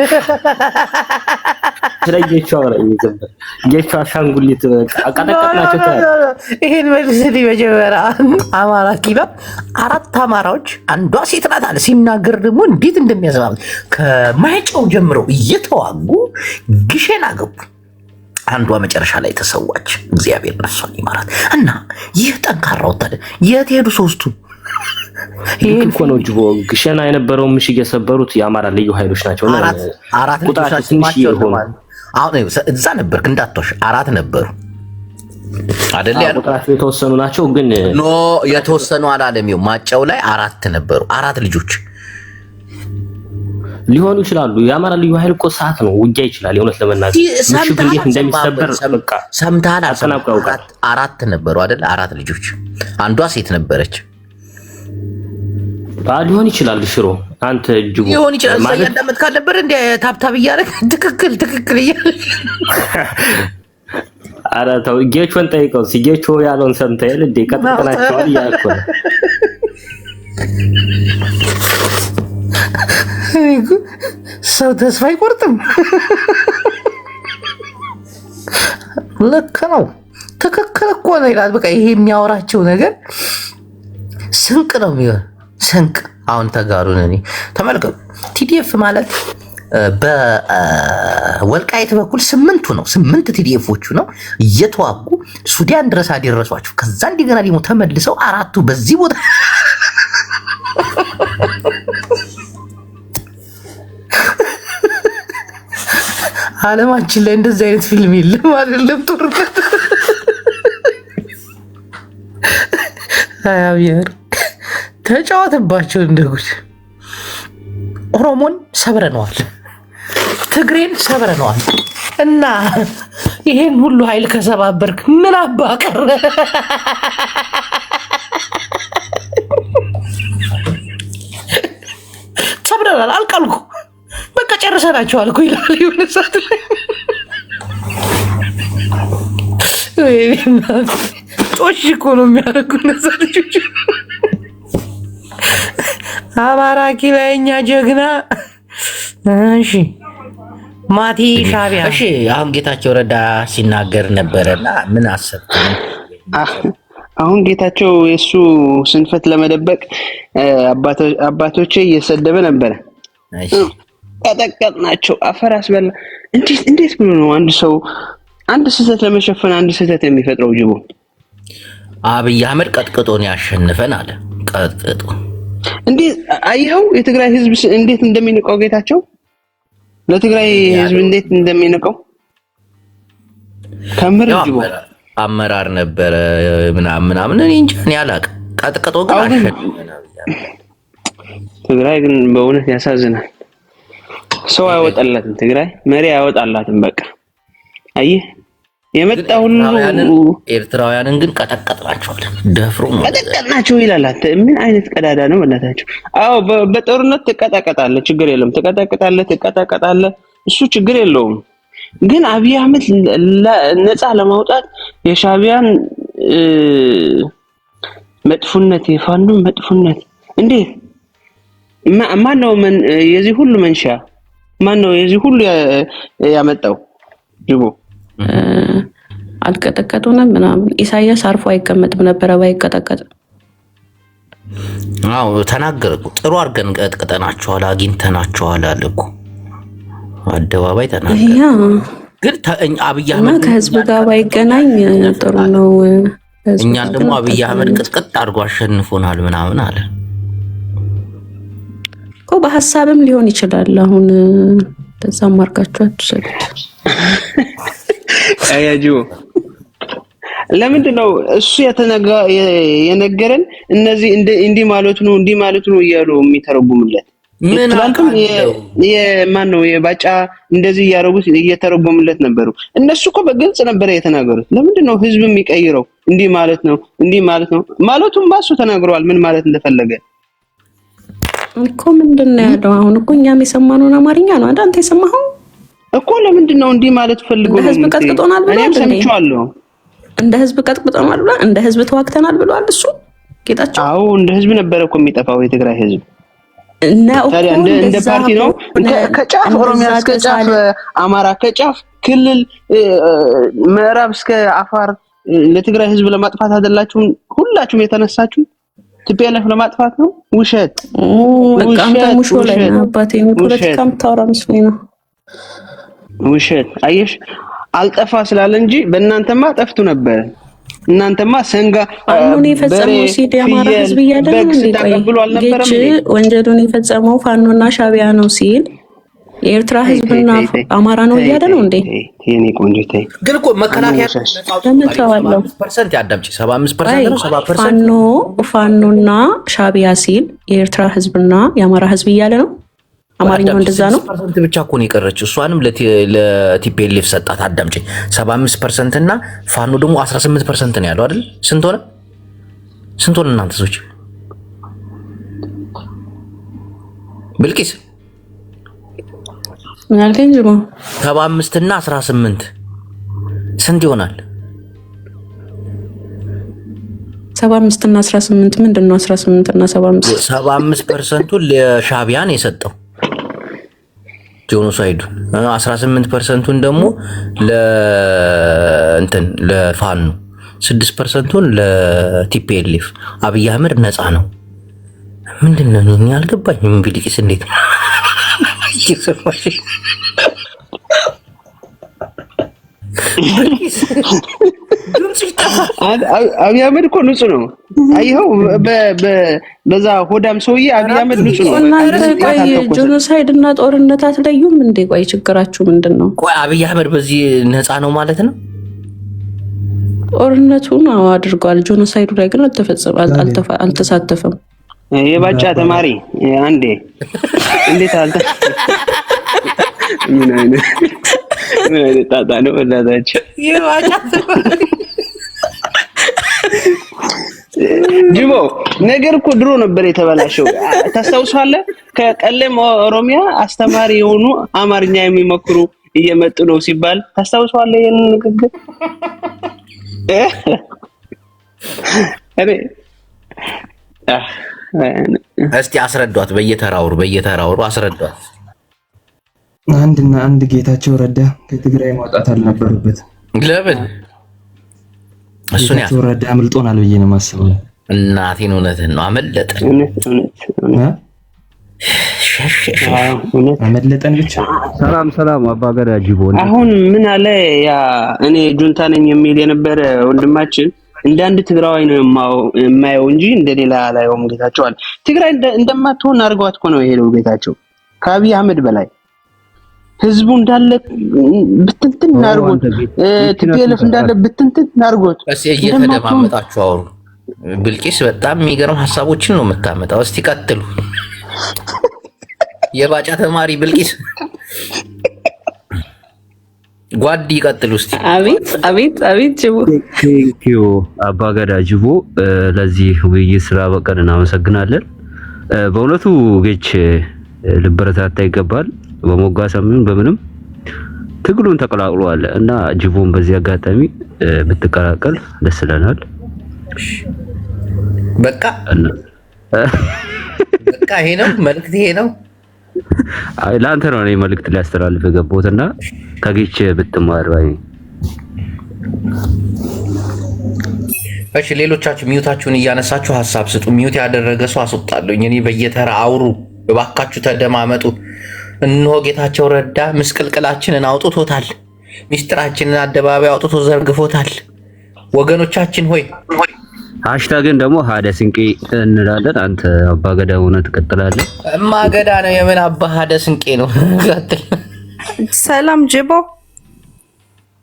ስለየቸው አውራኝ ዝም ብለህ ጌቹ አሻንጉሊት አቀጠቀጥናቸው ታዲያ። ይሄን መልስልኝ መጀመሪያ። አማራ ኪላ 4 አማራዎች አንዷ ሴት ናት አለ። ሲናገር ደግሞ እንዴት እንደሚያስማም ከማይጨው ጀምረው እየተዋጉ ጊሼና ገቡ። አንዷ መጨረሻ ላይ ተሰዋች። እግዚአብሔር ነፍሷን ይማራት። እና ይህ ጠንካራ ወታደር የት ሄዱ? 3ቱ ይሄን እኮ ነው ጅቦ ግሸና የነበረው ምሽግ የሰበሩት የአማራ ልዩ ኃይሎች ናቸው። አራት ቁጥራቸው ትንሽ ይሆን። አሁን እዛ ነበርክ እንዳትዋሽ። 4 ነበሩ አይደል? ያለው ቁጥራቸው የተወሰኑ ናቸው። ግን ኖ የተወሰኑ አላለም። ማጫው ላይ 4 ነበሩ። 4 ልጆች ሊሆኑ ይችላሉ። የአማራ ልዩ ኃይል እኮ ሰዓት ነው፣ ውጊያ ይችላል። የእውነት ለመናገር ምሽግ እንዴት እንደሚሰበር በቃ ሰምተሃል። 4 ነበሩ አይደል? 4 ልጆች፣ አንዷ ሴት ነበረች። ሊሆን ይችላል። ሽሮ አንተ እጅጉ ሊሆን ይችላል። ያዳመጥ ካልነበር እንደ ታብታብ እያደረግ ትክክል እያለ ኧረ ተው ጌቾን ጠይቀው። ሲጌቾ ያለውን ሰምተሃል እንዴ? ቀጥቅጠናቸዋል እያልኩ ነው። ሰው ተስፋ አይቆርጥም። ልክ ነው። ትክክል እኮ ነው ይላል። በቃ ይሄ የሚያወራቸው ነገር ስንቅ ነው የሚሆን ስንቅ። አሁን ተጋሩን እኔ ተመልከቱ። ቲዲኤፍ ማለት በወልቃይት በኩል 8 ቲዲኤፎቹ ነው እየተዋጉ ሱዳን ድረስ አደረሷቸው። ከዛ እንደገና ደግሞ ተመልሰው 4ቱ በዚህ ቦታ ዓለማችን ላይ እንደዚህ አይነት ፊልም የለም አይደለም? ጦርነት አያብየር ተጫወተባቸው እንደ ጉድ። ኦሮሞን ሰብረነዋል፣ ትግሬን ሰብረነዋል። እና ይሄን ሁሉ ኃይል ከሰባበርክ ምን አባ ቀረ? ሰብረናል አልቃልኩ በቃ ጨርሰናቸዋል እኮ ይላል የሆነ ሰዓት ላይ። ጦሽ እኮ ነው የሚያደርጉ እነዛ ልጆች። አማራ ኪላኛ ጀግና። እሺ ማቲ ሻቢያ። እሺ አሁን ጌታቸው ረዳ ሲናገር ነበረና ምን አሰብክ? አሁን ጌታቸው የሱ ስንፈት ለመደበቅ አባቶቼ እየሰደበ ነበረ። ቀጠቀጥናቸው፣ አፈር አስበላ። እንዴት ብሎ ነው አንድ ሰው አንድ ስህተት ለመሸፈን አንድ ስህተት የሚፈጥረው? ጅቦ አብይ አህመድ ቀጥቅጦን ያሸንፈን አለ። ቀጥቅጦ እንዴት አየኸው? የትግራይ ህዝብ እንዴት እንደሚንቀው ጌታቸው ለትግራይ ህዝብ እንዴት እንደሚንቀው ከምር ጅቦ አመራር ነበረ ምናምን እኔ እንጃ እኔ አላውቅም። ቀጥቅጦ ግን አሸንፈን። ትግራይ ግን በእውነት ያሳዝናል። ሰው አይወጣላትም፣ ትግራይ መሪ አይወጣላትም። በቃ አየህ የመጣ ሁሉ ኤርትራውያንን ግን ቀጠቀጥናቸዋለን። ደፍሮ ነው ቀጠቀጥናቸው ይላል። ምን አይነት ቀዳዳ ነው በእናታቸው? አዎ በጦርነት ትቀጠቀጣለህ፣ ችግር የለም። ትቀጠቀጣለህ፣ እሱ ችግር የለውም። ግን አብይ አህመድ ነፃ ለማውጣት የሻቢያን መጥፎነት የፋኖን መጥፎነት እንዴት ማነው የዚህ ሁሉ መንሻ ማነው የዚህ ሁሉ ያመጣው? ጅቦ አልቀጠቀጡንም ምናምን። ኢሳያስ አርፎ አይቀመጥም ነበረ ባይቀጠቀጥ። አዎ ተናገርኩ። ጥሩ አድርገን ቀጥቅጠናቸዋል፣ አግኝተናቸዋል አለ እኮ አደባባይ ተናገረ። ግን አብይ አህመድ ከህዝብ ጋር ባይገናኝ ጥሩ ነው። እኛን ደግሞ አብይ አህመድ ቅጥቅጥ አድርጎ አሸንፎናል ምናምን አለ እኮ። በሐሳብም ሊሆን ይችላል። አሁን ተዛም አርጋችሁ አትሰሉት። አያጅቦ ለምንድን ነው እሱ የነገረን እነዚህ እንዲህ ማለት ነው እያሉ የሚተረጉሙለት? ምን አልከም? የማን ነው የባጫ እንደዚህ ያረጉት እየተረጎሙለት ነበሩ። እነሱ እኮ በግልጽ ነበር የተናገሩት። ለምንድን ነው ህዝብ የሚቀይረው? እንዲህ ማለት ነው ማለቱም ባሱ ተናግረዋል። ምን ማለት እንደፈለገ እኮ ምንድነው ያለው? አሁን እኮ እኛም የሰማነውን አማርኛ ነው አይደል? አንተ የሰማኸው እኮ ለምንድን ነው እንዲህ ማለት ፈልጎ ነው? ህዝብ ቀጥቅጦናል ብሏል። እኔም ሰምቼዋለሁ። እንደ ህዝብ ቀጥቅጦናል ብሏል። እንደ ህዝብ ተዋግተናል ብሏል። እሱ ጌታቸው አዎ እንደ ህዝብ ነበር እኮ የሚጠፋው የትግራይ ህዝብ ታዲያ እንደ ፓርቲ ነው። ከጫፍ ኦሮሚያ እስከ ጫፍ አማራ፣ ከጫፍ ክልል ምዕራብ እስከ አፋር ለትግራይ ህዝብ ለማጥፋት አይደላችሁም ሁላችሁም የተነሳችሁ? TPLF ለማጥፋት ነው። ውሸት ውሸት። አየሽ አልጠፋ ስላለ እንጂ በእናንተማ ጠፍቱ ነበር። እናንተማ ሰንጋ ፋኖን የፈጸመው ሲል የአማራ ህዝብ እያለ ወንጀሉን የፈጸመው ፋኖና ሻቢያ ነው ሲል የኤርትራ ህዝብና አማራ ነው እያለ ነው እንዴ? የኔ ቆንጆ ተይ። ግን እኮ መከላከያ 75% ያዳምጪ 75% ነው 7% ፋኖና ሻቢያ ሲል የኤርትራ ህዝብና የአማራ ህዝብ እያለ ነው። አማርኛው እንደዛ ነው። 6% ብቻ እኮ ነው የቀረችው። እሷንም ለቲፒኤልኤፍ ሰጣት። አዳምጪ 75% እና ፋኖ ደግሞ 18% ነው ያለው አይደል? ስንት ሆነ እናንተ ሰዎች? ብልቂስ ምን አልከኝ? 75 እና 18 ስንት ይሆናል? 75 እና 18 ምንድነው? 18 እና 75 75%ን ለሻቢያ ነው የሰጠው ጄኖሳይዱ 18%ን ደግሞ ለፋኖ 6%ን ለቲፒኤልኤፍ። አብይ አህመድ ነፃ ነው። ምንድነው ነው ያልገባኝም። ቢልቂስ እንዴት ነው አብይ አህመድ እኮ ንጹህ ነው። አይኸው በዛ ሆዳም ሰውዬ አብይ አህመድ ንጹህ ነው። ቆይ ጄኖሳይድ እና ጦርነት አትለዩም እንዴ? ቆይ ችግራችሁ ምንድን ነው? ቆይ አብይ አህመድ በዚህ ነፃ ነው ማለት ነው? ጦርነቱን አድርጓል። ጄኖሳይዱ ላይ ግን አልተሳተፈም። የባጫ ተማሪ አንዴ እንዴት ምን አይነት ጣጣ ነው እናታቸው። የባጫ ተማሪ ጅቦ ነገር እኮ ድሮ ነበር የተበላሸው። ታስታውሳለህ? ከቀለም ኦሮሚያ አስተማሪ የሆኑ አማርኛ የሚመክሩ እየመጡ ነው ሲባል ታስታውሳለህ? ይሄን ንግግር እስቲ አስረዷት። በየተራውሩ አስረዷት። አንድ ጌታቸው ረዳ ከትግራይ ማውጣት አልነበረበት። ለምን? እሱን ጌታቸው ረዳ አምልጦናል ብዬ ነው የማስበው። እናቴን እውነትህን ነው። አመለጠን ብቻ። ሰላም አባገዳ ጅቦ። አሁን ምን አለ ያ እኔ ጁንታ ነኝ የሚል የነበረ ወንድማችን እንደ አንድ ትግራዋይ ነው የማየው እንጂ እንደሌላ አላየውም። ጌታቸው አለ ትግራይ እንደማትሆን አድርገዋት እኮ ነው የሄደው ጌታቸው ከአብይ አህመድ በላይ ህዝቡ እንዳለ ብትንትን አድርጎት፣ TPLF እንዳለ ብትንትን አድርጎት። እሺ እየተደማመጣችሁ አውሩ። ብልቂስ በጣም የሚገርም ሀሳቦችን ነው የምታመጣው። እስቲ ቀጥሉ። የባጫ ተማሪ ብልቂስ ጓድ ይቀጥሉ እስቲ። አቤት ጅቦ። ቴንኪዩ አባገዳ ጅቦ፣ ለዚህ ውይይት ስላበቃን እናመሰግናለን። በእውነቱ ጌች ልበረታታ ይገባል። በሞጋሳም በምንም ትግሉን ተቀላቅሏል እና ጅቦን በዚህ አጋጣሚ ብትቀላቀል ደስ ይለናል። በቃ ይሄ ነው መልእክት፣ ይሄ ነው ለአንተ ነው እኔ መልእክት ሊያስተላልፍ የገባሁትና ከጌች ብትማር ባይ። እሺ ሌሎቻችሁ ሚዩታችሁን እያነሳችሁ ሀሳብ ስጡ። ሚዩት ያደረገ ሰው አስወጣለሁ። እኔ በየተራ አውሩ እባካችሁ፣ ተደማመጡ። እነሆ ጌታቸው ረዳ ምስቅልቅላችንን አውጥቶታል። ሚስጥራችንን አደባባይ አውጥቶ ዘርግፎታል። ወገኖቻችን ሆይ ሃሽታግን ደግሞ ሀደ ስንቄ እንላለን። አንተ አባገዳ ሆነ ትቀጥላለህ። እማገዳ ነው የምን አባ ሀደ ስንቄ ነው። ሰላም ጅቦ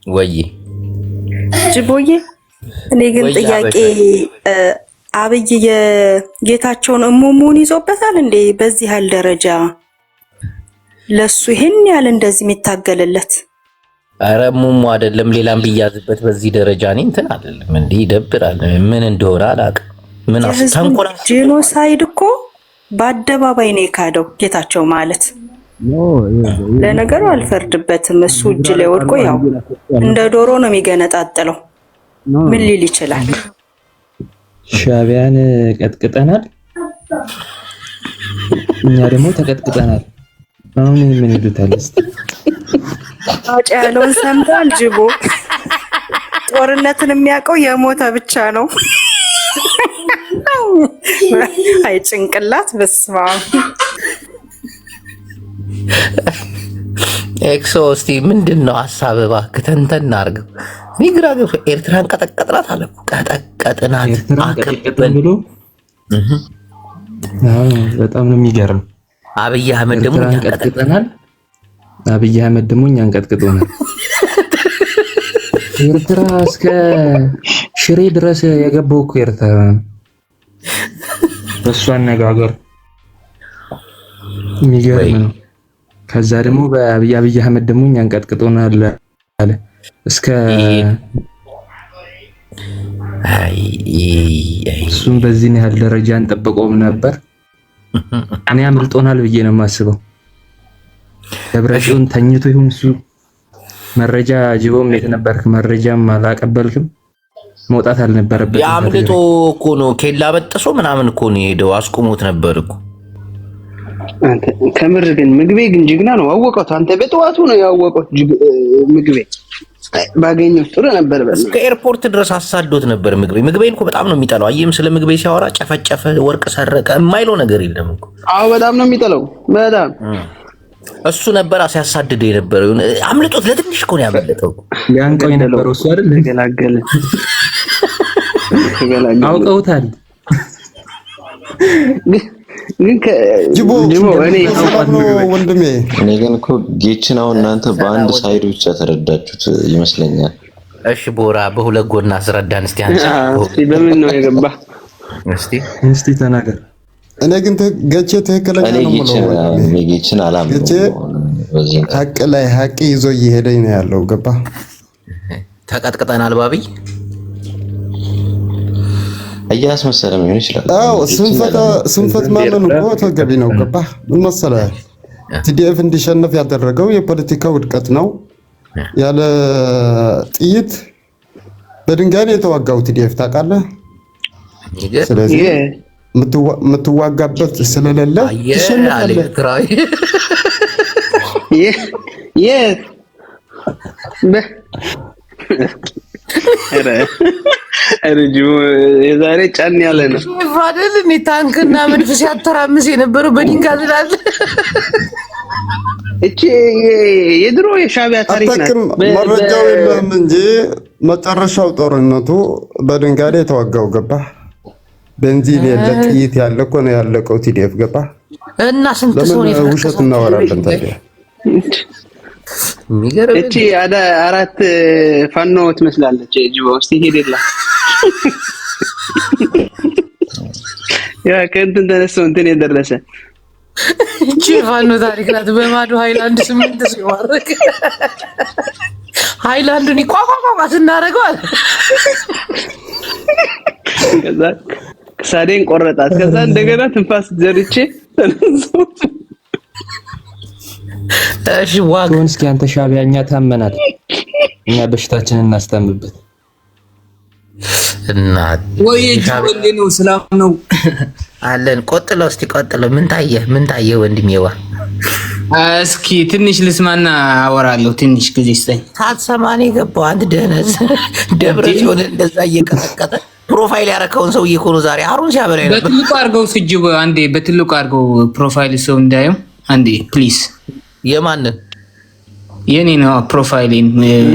ወይ ጅቦዬ እኔ ግን ጥያቄ አብይ የጌታቸውን እሙሙን ይዞበታል እንዴ? በዚህ ያህል ደረጃ ለሱ ይሄን ያህል እንደዚህ የሚታገልለት? አረ ሙሙ አይደለም ሌላም ቢያዝበት በዚህ ደረጃ እኔ እንትን አይደለም እንዴ? ይደብራል። ምን እንደሆነ አላውቅም። ምን አስተንቆላ ጄኖሳይድ እኮ በአደባባይ ነው የካደው ጌታቸው ማለት። ለነገሩ አልፈርድበትም። እሱ እጅ ላይ ወድቆ ያው እንደ ዶሮ ነው የሚገነጣጥለው። ምን ሊል ይችላል? ሻቢያን ቀጥቅጠናል፣ እኛ ደግሞ ተቀጥቅጠናል። አሁን ምን ይሉታል? እስቲ አውጭ ያለውን ሰምቷል ጅቦ። ጦርነትን የሚያውቀው የሞተ ብቻ ነው። አይ ጭንቅላት በስማ ኤክሶ እስቲ ምንድነው ሐሳብ? እባክህ ተንተን አድርገው። እኔ ግራ ገብቶኝ ኤርትራን ቀጠቀጥናት አለ። ቀጠቀጥናት አከበን ብሎ በጣም ነው የሚገርም። አብይ አህመድ ደግሞ እኛን ቀጥቅጠናል። አብይ አህመድ ደግሞ እኛን ቀጥቅጦናል። ኤርትራ እስከ ሽሬ ድረስ የገባው እኮ ኤርትራ በሱ አነጋገር የሚገርም ነው። ከዛ ደግሞ በአብይ አህመድ ደግሞ እኛን ቀጥቅጦናል አለ። እስከ እሱም በዚህ ያህል ደረጃ እንጠብቀውም ነበር። እኔ አምልጦናል ብዬ ነው የማስበው። ደብረጽዮን ተኝቶ ይሁን እሱ መረጃ ጅቦም የት ነበርክ? መረጃም አላቀበልክም። መውጣት አልነበረበትም። ያምልጦ እኮ ነው ኬላ በጥሶ ምናምን እኮ ነው ሄደው አስቆሞት ነበር እኮ። አንተ ከምር ግን ምግቤ ግን ጅግና ነው። አወቀው አንተ በጠዋቱ ነው ያወቀው ምግቤ ባገኘው ጥሩ ነበር። እስከ ኤርፖርት ድረስ አሳዶት ነበር ምግቤ። ምግቤን እኮ በጣም ነው የሚጠላው። አየም ስለ ምግቤ ሲያወራ ጨፈጨፈ፣ ወርቅ ሰረቀ የማይለው ነገር የለም እኮ። አዎ በጣም ነው የሚጠላው። በጣም እሱ ነበር ሲያሳድድ የነበረው። አምልጦት ለትንሽ እኮ ነው ያመለጠው። ያንቀው የነበረው እሱ አይደል? ተገላገለ። አውቀውታል። ጅቦ ወንድሜ እኔ ግን እኮ ጌችን አሁን እናንተ በአንድ ሳይድ ብቻ ተረዳችሁት ይመስለኛል። እሺ ቦራ በሁለት ጎን አስረዳን እስቲ አንተ። እስቲ በምን ነው የገባ? እስቲ ተናገር። እኔ ግን ገቼ ትክክለኛ ነው ማለት ጌችን አላምነው። በዚህ ሀቅ ላይ ሀቅ ይዞ እየሄደኝ ነው ያለው። ገባ? ተቀጥቅጠናል ባብይ እያስመሰለም ሊሆን ይችላል። አዎ ስንፈት ማመን እኮ ተገቢ ነው። ገባ? ምን መሰለህ ቲዲኤፍ እንዲሸነፍ ያደረገው የፖለቲካ ውድቀት ነው። ያለ ጥይት በድንጋይ የተዋጋው ቲዲኤፍ ታውቃለህ። ስለዚህ የምትዋጋበት ስለሌለ ትሸነፋለህ። የዛሬ ጫን ያለ ነው አይደል? እኔ ታንክና መድፍ ሲያተራምስ የነበረው በድንጋይ ዝላል። እቺ የድሮ የሻቢያ ታሪክ ናት። መረጃው የለም እንጂ መጨረሻው ጦርነቱ በድንጋይ የተዋጋው ገባ? ቤንዚን የለ ጥይት ያለ እኮ ነው ያለቀው ቲዲኤፍ ገባ? እና ስንት ሰው ነው የተፈከሰው? ውሸት እናወራለን ታዲያ። እቺ አራት ፋኖ ትመስላለች። ጅቦ እስቲ ሄደላ ያ ከእንትን ተነስተው እንትን የደረሰ እቺ ፋኖ ታሪክ ናት። በማዶ ሃይላንድ 8 ሲዋረክ ሃይላንዱን ይቋቋቋማ ስናደርገው አለ። ከዛ ሳዴን ቆረጣት። ከዛ እንደገና ትንፋስ ዘርቼ ተነሳው። እሺ ዋጋውን እስኪ አንተ ሻቢያኛ ታመናል። እኛ በሽታችንን እናስተምበት እና ወይ ጅቦሌ ነው ሰላም ነው አለን። ቆጥለው እስቲ ቆጥለው ምን ታየ ወንድሜዋ? እስኪ ትንሽ ልስማና አወራለሁ። ትንሽ ጊዜ ስጠኝ። ሳትሰማን የገባው አንድ ደህነት ደብረ ሲሆን እንደዛ እየቀጠቀጠ ፕሮፋይል ያረከውን ሰው እኮ ነው ዛሬ አሩን ሲያበላ ነበር። በትልቁ አድርገው ስጅብ አንዴ በትልቁ አድርገው ፕሮፋይል ሰው እንዳየው አንዴ ፕሊዝ። የማንን? የኔ ነው ፕሮፋይሌን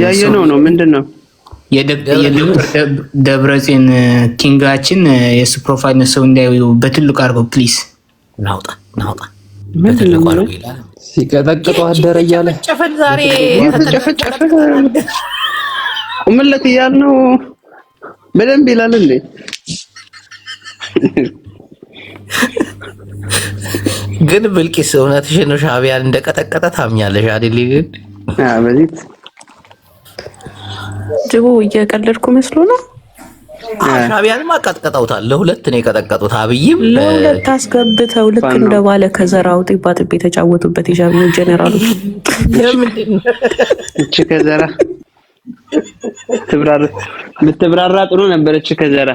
ያየነው ነው። ምንድነው? የዶክተር ደብረጽዮን ኪንጋችን የሱ ፕሮፋይል ነው ሰው እንዳየው በትልቁ አድርገው ፕሊዝ። ናውጣ በትልቁ አድርገው ይላል። ሲቀጠቅጠው አደረ እያለ ጨፈን ዛሬ ቁምለት እያልነው በደንብ ይላል እንዴ? ግን ብልቂስ እውነትሽን ነው። ሻዕቢያን እንደቀጠቀጠ ታምኛለሽ አይደል? ግን በዚህ ጅቦ እየቀለድኩ መስሎ ነው። ሻዕቢያንማ ቀጥቀጠውታል። ለሁለት ነው የቀጠቀጡት። አብይም ለሁለት አስገብተው ልክ እንደባለ ከዘራው ጢባ ጢቤ የተጫወቱበት የሻዕቢያ ጀነራሎች። እቺ ከዘራ ብትብራራ ጥሩ ነበረች። ከዘራ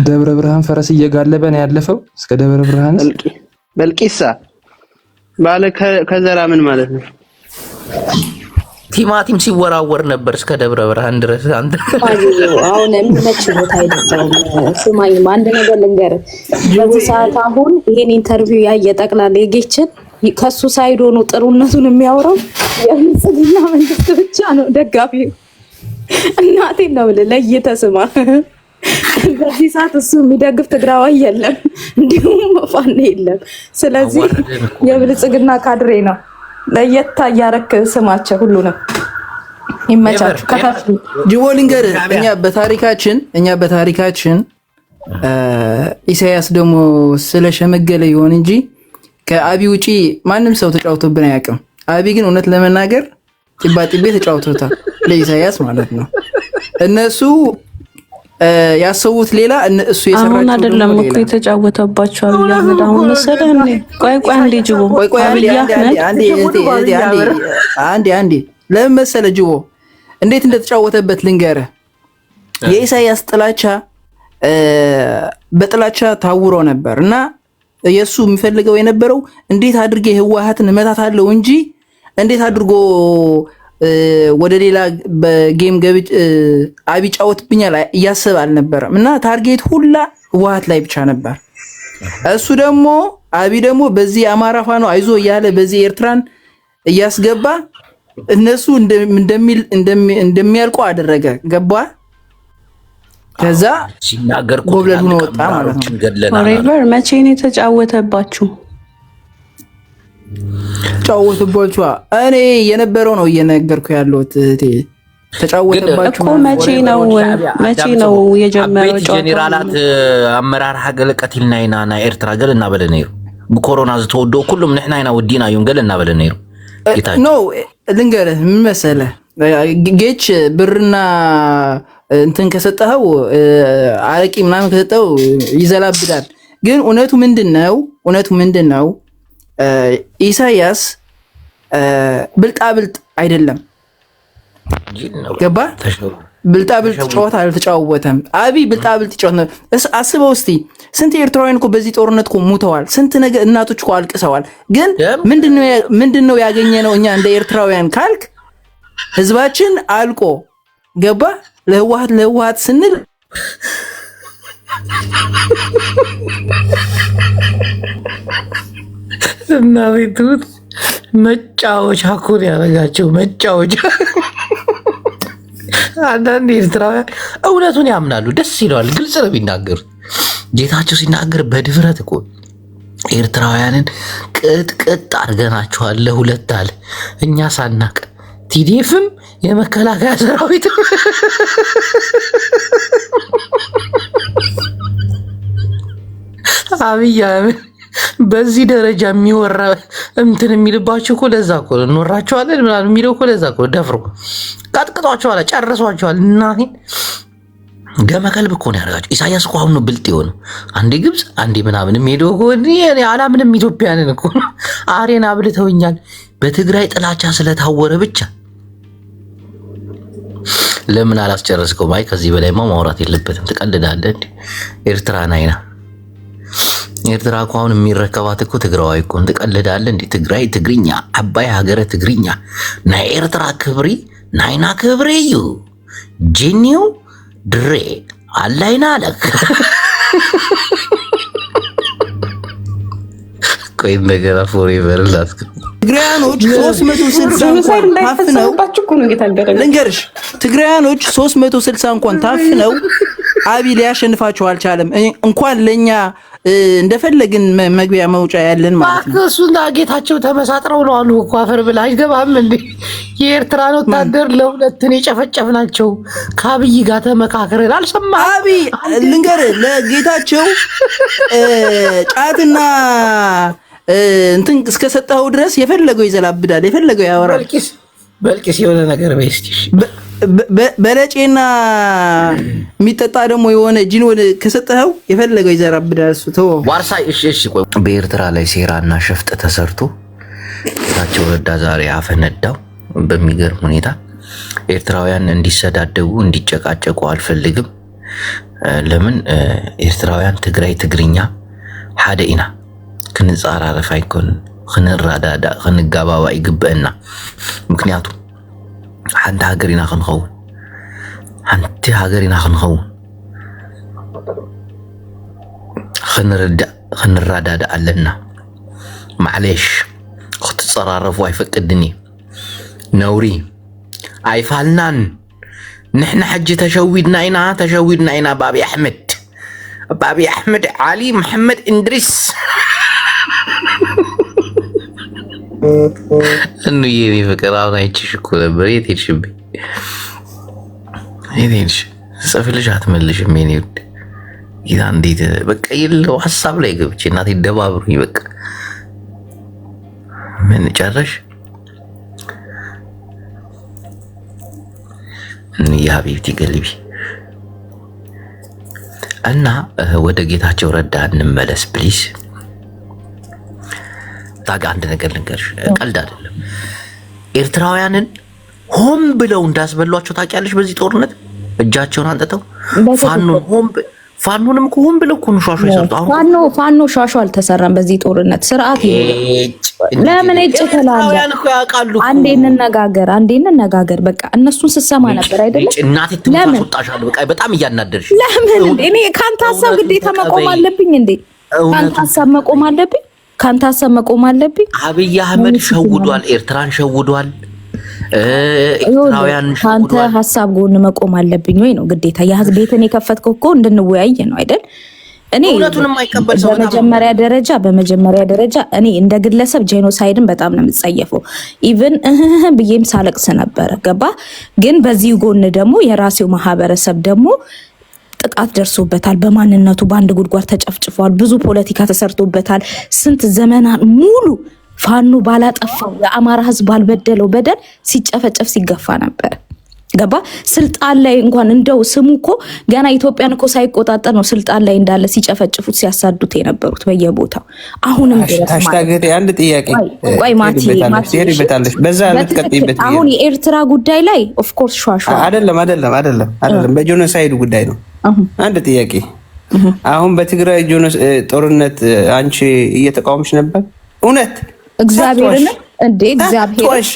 ደብረ ብርሃን ፈረስ እየጋለበ ነው ያለፈው እስከ ደብረ ብርሃን። በልቂሳ ባለ ከዘራ ምን ማለት ነው? ቲማቲም ሲወራወር ነበር እስከ ደብረ ብርሃን ድረስ። አንተ አሁን የሚመች ቦታ አይደለም። ስማኝ አንድ ነገር ልንገር። በዚህ ሰዓት አሁን ይሄን ኢንተርቪው ያየ ጠቅላላ የጌችን ከሱ ሳይድ ሆኖ ጥሩነቱን የሚያወራው የብልጽግና መንግስት ብቻ ነው ደጋፊ። እናቴን ነው ለይተህ ስማ። በዚህ ሰዓት እሱ የሚደግፍ ትግራዋይ የለም፣ እንዲሁም ፋኖ የለም። ስለዚህ የብልጽግና ካድሬ ነው። ለየት እያረክ ስማቸው ሁሉ ነው። ይመቻችሁ። ከታች ጅቦ ልንገርህ፣ እኛ በታሪካችን ኢሳያስ ደግሞ ስለሸመገለ ይሆን እንጂ ከአቢ ውጪ ማንም ሰው ተጫውቶብን አያውቅም። አቢ ግን እውነት ለመናገር ጢባ ጢቤ ተጫውቶታል ለኢሳያስ ማለት ነው። እነሱ ያሰቡት ሌላ እሱ የሰራቸው አሁን አይደለም እኮ የተጫወተባቸው አብይ አህመድ። አሁን መሰለህ እንዴ? ቆይ አንዴ ጅቦ፣ አብይ አህመድ አንዴ ለምን መሰለህ ጅቦ እንዴት እንደተጫወተበት ልንገርህ። የኢሳያስ ጥላቻ በጥላቻ ታውሮ ነበር እና የሱ የሚፈልገው የነበረው እንዴት አድርጌ ህወሓትን እመታታለሁ እንጂ እንዴት አድርጎ ወደ ሌላ በጌም ገብጭ አቢ ጫወትብኛል እያሰበ አልነበረም። እና ታርጌት ሁላ ህወሓት ላይ ብቻ ነበር። እሱ ደግሞ አቢ ደግሞ በዚህ አማራ ፋኖ አይዞ እያለ በዚህ ኤርትራን እያስገባ እነሱ እንደሚያልቁ አደረገ። ገባ። ከዛ ሲናገር ጎብለል ሆኖ ወጣ ማለት ነው። ኦሬቨር መቼ ነው የተጫወተባችሁ? ተጫወተባችሁ። እኔ የነበረው ነው እየነገርኩ ያለሁት። ተጫወተባችሁ እኮ መቼ ነው የጀመረው? ጀነራላት አመራር ሀገለ ቀቲልና ይናና ኤርትራ ገለና በለነይሩ በኮሮና ዝተወዶ ሁሉም ንሕና ይና ወዲና ይሁን ገለና በለነይሩ ኖ ልንገርህ ምን መሰለህ ጌች ብርና እንትን ከሰጠኸው አረቂ ምናምን ከሰጠው ይዘላብዳል። ግን እውነቱ ምንድነው? ኢሳያስ ብልጣብልጥ አይደለም። ገባ? ብልጣብልጥ ጨዋታ አልተጫወተም። አብይ ብልጣብልጥ ጨዋታ ነው። አስበው እስቲ ስንት ኤርትራውያን እኮ በዚህ ጦርነት እኮ ሙተዋል። ስንት ነገር እናቶች እኮ አልቅሰዋል። ግን ምንድነው ያገኘነው እኛ እንደ ኤርትራውያን ካልክ ህዝባችን አልቆ ገባ። ለህወሓት ስንል እና ቤቱት መጫወቻ እኮ ነው ያደረጋቸው። መጫወቻ አንዳንድ ኤርትራውያን እውነቱን ያምናሉ። ደስ ይለዋል። ግልጽ ነው የሚናገሩት። ጌታቸው ሲናገር በድፍረት እኮ ኤርትራውያንን ቅጥቅጥ አድርገናቸዋል ለሁለት አለ። እኛ ሳናቅ ቲዲኤፍም የመከላከያ ሰራዊት አብይ አህመድ በዚህ ደረጃ የሚወራ እንትን የሚልባቸው እኮ ለዛ እኮ እንወራቸዋለን ምናምን የሚለው እኮ ለዛ እኮ ደፍሮ ቀጥቅጧቸዋል፣ ጨርሷቸዋል። እናቴ ገመከልብ እኮ ነው ያደርጋቸው። ኢሳያስ እኮ አሁን ነው ብልጥ የሆነው። አንዴ ግብፅ አንዴ ምናምን ሄዶ እኮ እኔ አላምንም ኢትዮጵያንን እኮ አሬን አብልተውኛል በትግራይ ጥላቻ ስለታወረ ብቻ። ለምን አላስጨረስከው? ማይ ከዚህ በላይማ ማውራት የለበትም። ትቀልዳለህ እንዴ? ኤርትራን አይና ኤርትራ እኮ አሁን የሚረከባት እኮ ትግራዋይ እኮ ትቀልዳለህ እንዴ? ትግራይ ትግርኛ አባይ ሀገረ ትግርኛ ናይ ኤርትራ ክብሪ ናይና ክብሪ እዩ ጂኒው ድሬ አላይና አለክ ቆይ ነገር ፎሬቨር ላስክ ትግራያኖች 360 እንኳን ታፍነው አብይ ሊያሸንፋቸው አልቻለም። እንኳን ለኛ እንደፈለግን መግቢያ መውጫ ያለን ማለት ነው። እሱና ጌታቸው ተመሳጥረው ነው አሉ እኮ አፈር ብላ አይገባም እንዴ? የኤርትራን ወታደር ለሁለትን የጨፈጨፍናቸው ከአብይ ጋር ተመካክረን አልሰማህም? አብይ ልንገርህ ለጌታቸው ጫትና እንትን እስከሰጠኸው ድረስ የፈለገው ይዘላብዳል፣ የፈለገው ያወራል። በልቂስ የሆነ ነገር በስቲ በለጬና የሚጠጣ ደግሞ የሆነ ጂን ወደ ከሰጠኸው የፈለገው ይዘራብዳል። እሱ ተወው። ዋርሳይ እሺ ቆይ በኤርትራ ላይ ሴራና ሸፍጥ ተሰርቶ ጌታቸው ረዳ ዛሬ አፈነዳው። በሚገርም ሁኔታ ኤርትራውያን እንዲሰዳደቡ እንዲጨቃጨቁ አልፈልግም። ለምን ኤርትራውያን ትግራይ ትግርኛ ሓደ ኢና ክንጻራረፍ አይኮን ክንራዳዳ ክንጋባባ ይግበአና። ምክንያቱም ሓንቲ ሃገሪና ክንኸውን ሓንቲ ሃገሪና ክንኸውን ክንራዳዳ ኣለና። ማዕሌሽ ክትጸራረፉ አይፈቅድኒ ነውሪ አይፋልናን። ንሕና ሕጂ ተሸዊድና ኢና በአብይ አሕመድ ዓሊ መሐመድ እንድሪስ እንዬ ፍቅር አሁን አይችሽ እኮ ነበር። የት ሄድሽብኝ? የት ሄድሽ? ጽፍልሽ አትመልሽም። የኔ ውድ ጌታ እንዴት በቃ የለው ሀሳብ ላይ ገብቼ እናቴ ደባብሩኝ። በቃ ምን ጨረሽ? እንዬ ሀቢብቲ ገልቢ እና ወደ ጌታቸው ረዳ እንመለስ ፕሊዝ። ታጋ አንድ ነገር ልንገርሽ፣ ቀልድ አይደለም። ኤርትራውያንን ሆም ብለው እንዳስበሏቸው ታውቂያለሽ። በዚህ ጦርነት እጃቸውን አንጠተው ፋኖንም እኮ ሆም ብለው እኮ ነው ሻሾ ይሰርቱ። አሁን ፋኖ ሻሾ አልተሰራም በዚህ ጦርነት። ስርዓት ለምን እጭተላለ? አንዴ እንነጋገር። በቃ እነሱን ስሰማ ነበር አይደለም። እናቴ ትምታስወጣሻል። በቃ በጣም እያናደርሽ። ለምን እኔ ካንተ ሀሳብ ግዴታ መቆም አለብኝ እንዴ? ካንተ ሀሳብ መቆም አለብኝ። አብይ አህመድ ሸውዷል፣ ኤርትራን ሸውዷል፣ ኤርትራውያን ሸውዷል። ካንተ ሀሳብ ጎን መቆም አለብኝ ወይ ነው ግዴታ? የህዝብ ቤትን የከፈትከው እኮ እንድንወያይ ነው አይደል? እኔ ሁለቱንም አይቀበል ሰው በመጀመሪያ ደረጃ እኔ እንደ ግለሰብ ጄኖሳይድን በጣም ነው የምጸየፈው። ኢቭን ብዬም ሳለቅስ ነበር። ገባ? ግን በዚህ ጎን ደግሞ የራሴው ማህበረሰብ ደግሞ ጥቃት ደርሶበታል። በማንነቱ በአንድ ጉድጓድ ተጨፍጭፏል። ብዙ ፖለቲካ ተሰርቶበታል። ስንት ዘመናት ሙሉ ፋኖ ባላጠፋው የአማራ ህዝብ ባልበደለው በደል ሲጨፈጨፍ ሲገፋ ነበር። ገባ? ስልጣን ላይ እንኳን እንደው ስሙ እኮ ገና ኢትዮጵያን እኮ ሳይቆጣጠር ነው ስልጣን ላይ እንዳለ ሲጨፈጭፉት ሲያሳዱት የነበሩት በየቦታው። አሁንም ሃሽታግ አንድ ጥያቄ ቆይ ማቲ በዛ ልትቀጥይበት። አሁን የኤርትራ ጉዳይ ላይ ኦፍ ኮርስ ሻሻ አይደለም በጄኖሳይድ ጉዳይ ነው። አንድ ጥያቄ አሁን በትግራይ ጦርነት አንቺ እየተቃወምሽ ነበር? እውነት እግዚአብሔርን እንዴ እግዚአብሔር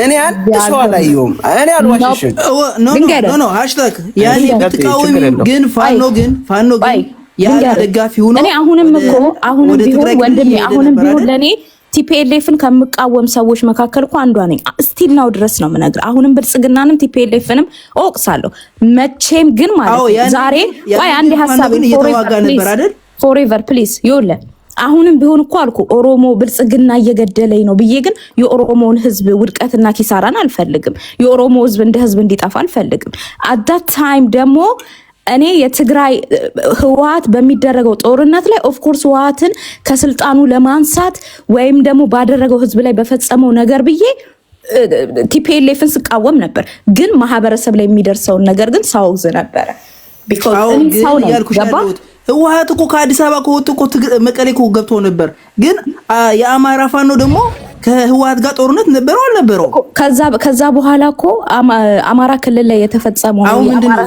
እኔ አንድ ሰው አላየሁም። እኔ አልዋሽሽም። ኖ ሃሽታግ ያኔ ብትቃወም ግን ፋኖ ያለ ደጋፊ ሆኖ እኔ አሁንም ቢሆን ወንድሜ ለኔ ቲፒኤልኤፍን ከምቃወም ሰዎች መካከል እኮ አንዷ ነኝ። ስቲል ናው ድረስ ነው የምነግርህ። አሁንም ብልጽግናንም ቲፒኤልኤፍንም እወቅሳለሁ። መቼም ግን ማለት ዛሬ ወይ አንድ ሐሳብ ፎሬቨር ፕሊዝ ይውለ አሁንም ቢሆን እኮ አልኩ ኦሮሞ ብልጽግና እየገደለኝ ነው ብዬ ግን የኦሮሞውን ህዝብ ውድቀትና ኪሳራን አልፈልግም። የኦሮሞ ህዝብ እንደ ህዝብ እንዲጠፋ አልፈልግም። አት ዳት ታይም ደግሞ እኔ የትግራይ ህወሓት በሚደረገው ጦርነት ላይ ኦፍ ኮርስ ህወሓትን ከስልጣኑ ለማንሳት ወይም ደግሞ ባደረገው ህዝብ ላይ በፈጸመው ነገር ብዬ ቲፒኤልኤፍን ስቃወም ነበር። ግን ማህበረሰብ ላይ የሚደርሰውን ነገር ግን ሳውዝ ነበር። ህወሓት እኮ ከአዲስ አበባ ከወጡ እኮ መቀሌ እኮ ገብቶ ነበር። ግን የአማራ ፋኖ ደግሞ ከህወሓት ጋር ጦርነት ነበረው አልነበረው? ከዛ በኋላ እኮ አማራ ክልል ላይ የተፈጸመው አሁን ምንድነው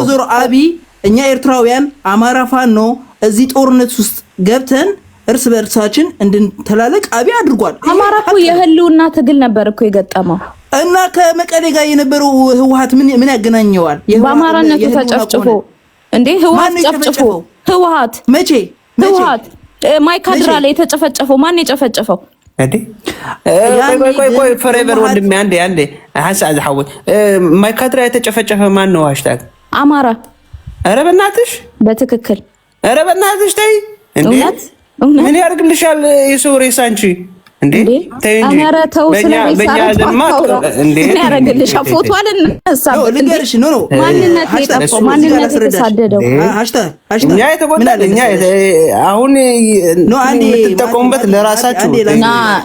ዞሮ አብይ እኛ ኤርትራውያን አማራ ፋኖ እዚህ ጦርነት ውስጥ ገብተን እርስ በእርሳችን እንድንተላለቅ አብይ አድርጓል። አማራ እኮ የህልውና ትግል ነበር እኮ የገጠመው እና ከመቀሌ ጋር የነበረው ህወሓት ምን ያገናኘዋል? በአማራነቱ ተጨፍጭፎ እንዴ ህወሓት ጨፍጭፎ ህወሓት መቼ ህወሓት ማይካድራ ላይ የተጨፈጨፈው ማን የጨፈጨፈው? እንዴ ቆይ ፎሬቨር ወንድሜ አንዴ ሐሳ አዝሐወት ማይካድራ የተጨፈጨፈ ማን ነው? ሃሽታግ አማራ። ኧረ በእናትሽ በትክክል ኧረ በእናትሽ ተይ እንዴ ምን ያርግልሻል የሰው ሬሳ አንቺ እንዴ ተይ እንጂ ኧረ ተው በእኛ ዘማ እንዴ ምን ያረግልሻል? ፎቶ አልነሳም ልንገርሽ ኖ ማንነት የጠፋው ማንነት የተሳደደው እኛ የተጎዳን እኛ አሁን የምትጠቀሙበት ለራሳችሁ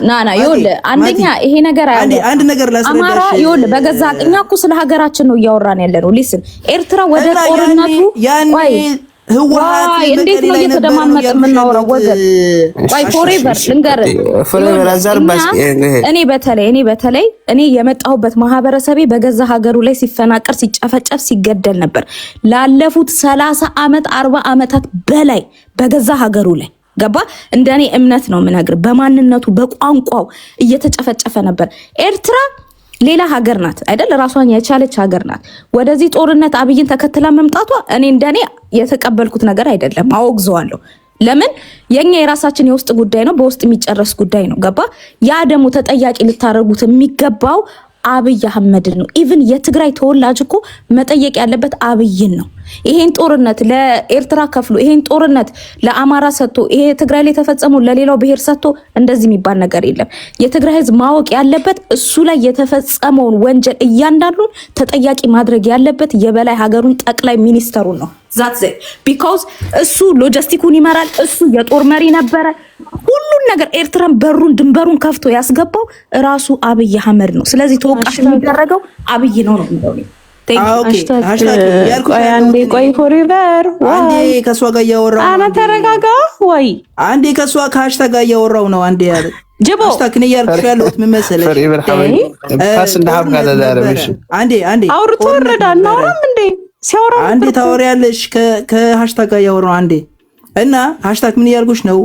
ና ይኸውልህ አንደኛ ይሄ ነገር አንድ ነገር ላስረዳሽ አማራ ይኸውልህ በገዛ እኛ እኮ ስለ ሀገራችን ነው እያወራን ያለ ነው ሊስን ኤርትራ ወደ ጦርነቱ ወይ ህዋት እንዴት ነው እየተደማመጠ የምናወራው ወገን? ቆይ ፎሬቨር ልንገርህ እኔ በተለይ እኔ የመጣሁበት ማህበረሰቤ በገዛ ሀገሩ ላይ ሲፈናቀር ሲጨፈጨፍ ሲገደል ነበር ላለፉት 30 ዓመት 40 ዓመታት በላይ በገዛ ሀገሩ ላይ ገባ። እንደኔ እምነት ነው የምነግርህ በማንነቱ በቋንቋው እየተጨፈጨፈ ነበር። ኤርትራ ሌላ ሀገር ናት አይደል? ራሷን የቻለች ሀገር ናት። ወደዚህ ጦርነት አብይን ተከትላ መምጣቷ እኔ እንደኔ የተቀበልኩት ነገር አይደለም፣ አወግዘዋለሁ። ለምን የኛ የራሳችን የውስጥ ጉዳይ ነው፣ በውስጥ የሚጨረስ ጉዳይ ነው። ገባ? ያ ደግሞ ተጠያቂ ልታረጉት የሚገባው አብይ አህመድ ነው። ኢቭን የትግራይ ተወላጅ እኮ መጠየቅ ያለበት አብይን ነው። ይሄን ጦርነት ለኤርትራ ከፍሎ ይሄን ጦርነት ለአማራ ሰጥቶ ይሄ ትግራይ ላይ ተፈጸመው ለሌላው ብሔር ሰጥቶ እንደዚህ የሚባል ነገር የለም። የትግራይ ህዝብ ማወቅ ያለበት እሱ ላይ የተፈጸመውን ወንጀል እያንዳንዱን ተጠያቂ ማድረግ ያለበት የበላይ ሀገሩን ጠቅላይ ሚኒስተሩን ነው። ዛትስ ኢት ቢኮዝ እሱ ሎጂስቲኩን ይመራል። እሱ የጦር መሪ ነበረ። ሁሉን ነገር ኤርትራን በሩን ድንበሩን ከፍቶ ያስገባው ራሱ አብይ አህመድ ነው። ስለዚህ ተወቃሽ የሚደረገው አብይ ነው ነው ቆይ ፎሬቨር አንዴ ከሷ ጋር እያወራው አና ተረጋጋ ወይ አንዴ ከሷ ከሃሽታግ ጋር እያወራው ነው። አንዴ ያለ ጅቦ ሃሽታግ ነው ያልኩሽ ያለሁት ምን መሰለሽ ፎሬቨር ሐወይ ፓስና ሀብ ጋር ዳረብሽ አንዴ አውርቶ ወረዳል ነው እንዴ ሲያወራ አንዴ ታወሪያለሽ ከሃሽታግ ጋር እያወራው አንዴ እና ሃሽታግ ምን ያልኩሽ ነው።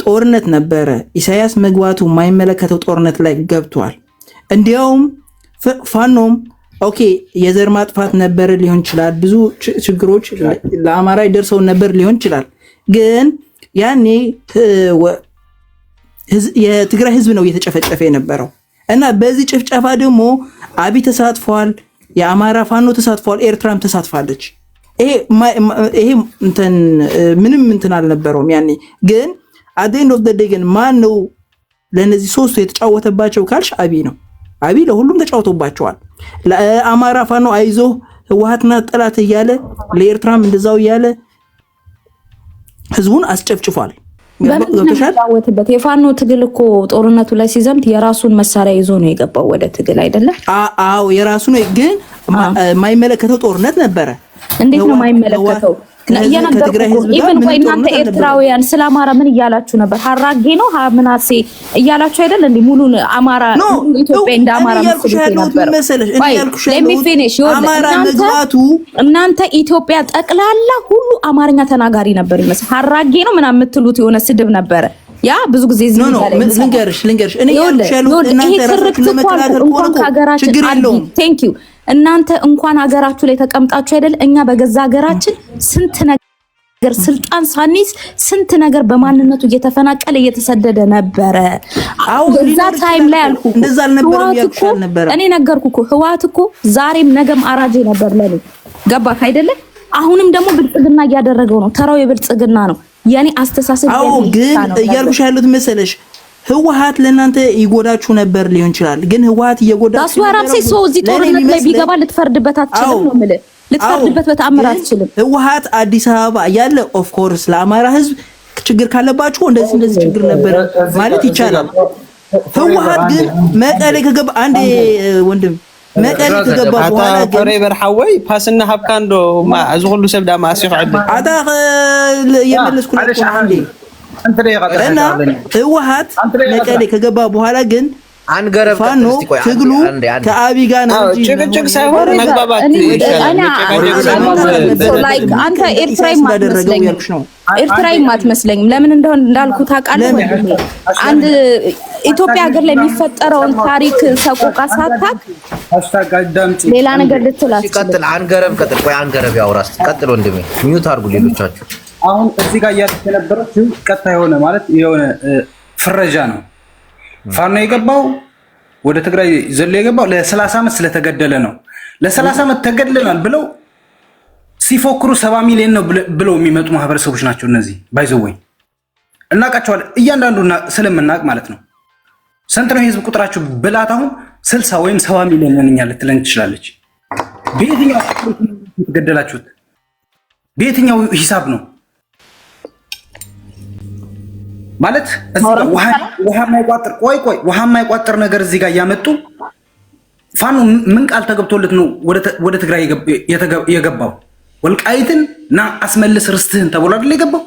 ጦርነት ነበረ ኢሳያስ መግባቱ የማይመለከተው ጦርነት ላይ ገብቷል። እንዲያውም ፋኖም ኦኬ የዘር ማጥፋት ነበር ሊሆን ይችላል። ብዙ ችግሮች ለአማራ ይደርሰው ነበር ሊሆን ይችላል። ግን ያኔ የትግራይ ህዝብ ነው እየተጨፈጨፈ የነበረው እና በዚህ ጭፍጨፋ ደግሞ አብይ ተሳትፏል፣ የአማራ ፋኖ ተሳትፏል፣ ኤርትራም ተሳትፋለች። ይሄ ምንም እንትን አልነበረውም ያኔ። ግን at the end of the day ግን ማን ነው ለነዚህ ሶስቱ የተጫወተባቸው ካልሽ አብይ ነው። አብይ ለሁሉም ተጫውቶባቸዋል። ለአማራ ፋኖ አይዞ ህወሓትና ጠላት እያለ ለኤርትራም እንደዛው እያለ ህዝቡን አስጨፍጭፏል። ገብቶሻል? የፋኖ ትግል እኮ ጦርነቱ ላይ ሲዘምት የራሱን መሳሪያ ይዞ ነው የገባው ወደ ትግል አይደለ? አዎ የራሱ ነው። ግን የማይመለከተው ጦርነት ነበረ። እንዴት ነው የማይመለከተው? ኢቨን ቆይ እናንተ ኤርትራውያን ስለ አማራ ምን እያላችሁ ነበር? ሀራጌ ነው ምናሴ እያላችሁ አይደል? እንዴ ሙሉን አማራ ኢትዮጵያ እንደ አማራ ነበር። እናንተ ኢትዮጵያ ጠቅላላ ሁሉ አማርኛ ተናጋሪ ነበር ይመስል ሀራጌ ነው ምናምን የምትሉት የሆነ ስድብ ነበረ። ያ ብዙ ጊዜ እዚህ ልንገርሽ እኔ ያልኩሽ እናንተ ራሳችሁ ለመከላከል ሆነ ችግር የለውም። ቴንክ ዩ እናንተ እንኳን ሀገራችሁ ላይ ተቀምጣችሁ አይደል? እኛ በገዛ ሀገራችን ስንት ነገር ስልጣን ሳኒስ ስንት ነገር በማንነቱ እየተፈናቀለ እየተሰደደ ነበረ። በዛ ታይም ላይ አልኩ እንደዛ አልነበረም ያልኩሻል ነበር። እኔ ነገርኩ እኮ ህወሓት እኮ ዛሬም ነገም አራጄ ነበር ለኔ። ገባክ አይደለ? አሁንም ደግሞ ብልጽግና እያደረገው ነው። ተራው የብልጽግና ነው። የኔ አስተሳሰብ ግን እያልኩሽ ያሉት መሰለሽ ህወሓት ለእናንተ ይጎዳችሁ ነበር ሊሆን ይችላል። ግን ህወሓት እየጎዳችሁ ታስዋራም ሰው እዚህ ጦርነት ላይ ቢገባ ልትፈርድበት አትችልም ነው የምልህ። ልትፈርድበት በተአምር አትችልም። ህወሓት አዲስ አበባ ያለ ኦፍ ኮርስ ለአማራ ህዝብ ችግር ካለባችሁ እንደዚህ ችግር ነበር ማለት ይቻላል። ህወሓት ግን መቀሌ ከገባ አንዴ ወንድም መቀሌ ከገባ በኋላ ግን ፎሬቨር ሐወይ ፓስና ሀብካንዶ እዚ ሁሉ ሰብዳ ማሲኹ ዕድል አታ የመለስኩልሽ አንዴ እና ህወሓት መቀሌ ከገባ በኋላ ግን አንገረብ ፋኖ ትግሉ ከአብይ ጋር ነው እንጂ ጭቅጭቅ ሳይሆን መግባባት ላይክ አንተ ኤርትራዊ አትመስለኝም። ለምን እንደሆነ እንዳልኩ ታውቃለህ። አንድ ኢትዮጵያ ሀገር ላይ የሚፈጠረውን ታሪክ ሰቆቃ ሳታውቅ ሌላ ነገር ልትላችሁ ቀጥል። አንገረብ ቀጥል። ቆይ አንገረብ ያውራስ ቀጥል። ወንድሜ ሚውት አድርጉ ሌሎቻችሁ። አሁን እዚህ ጋር እያልኩ የነበረው ቀጥታ የሆነ ማለት የሆነ ፍረጃ ነው። ፋኖ የገባው ወደ ትግራይ ዘሎ የገባው ለ30 ዓመት ስለተገደለ ነው። ለ30 ዓመት ተገድለናል ብለው ሲፎክሩ 70 ሚሊዮን ነው ብለው የሚመጡ ማህበረሰቦች ናቸው እነዚህ። ባይዘወይ እናውቃቸዋለን፣ እያንዳንዱ ስለምናውቅ ማለት ነው። ስንት ነው የህዝብ ቁጥራቸው ብላት አሁን 60 ወይም 70 ሚሊዮን ነን እኛ ልትለን ትችላለች። በየትኛው ተገደላችሁት? በየትኛው ሂሳብ ነው ማለት? ውሃ የማይቋጥር ውሃ የማይቋጥር ነገር እዚህ ጋር እያመጡ ፋኖ ምን ቃል ተገብቶለት ነው ወደ ትግራይ የገባው? ወልቃይትን ና አስመልስ ርስትህን ተብሎ አይደል የገባው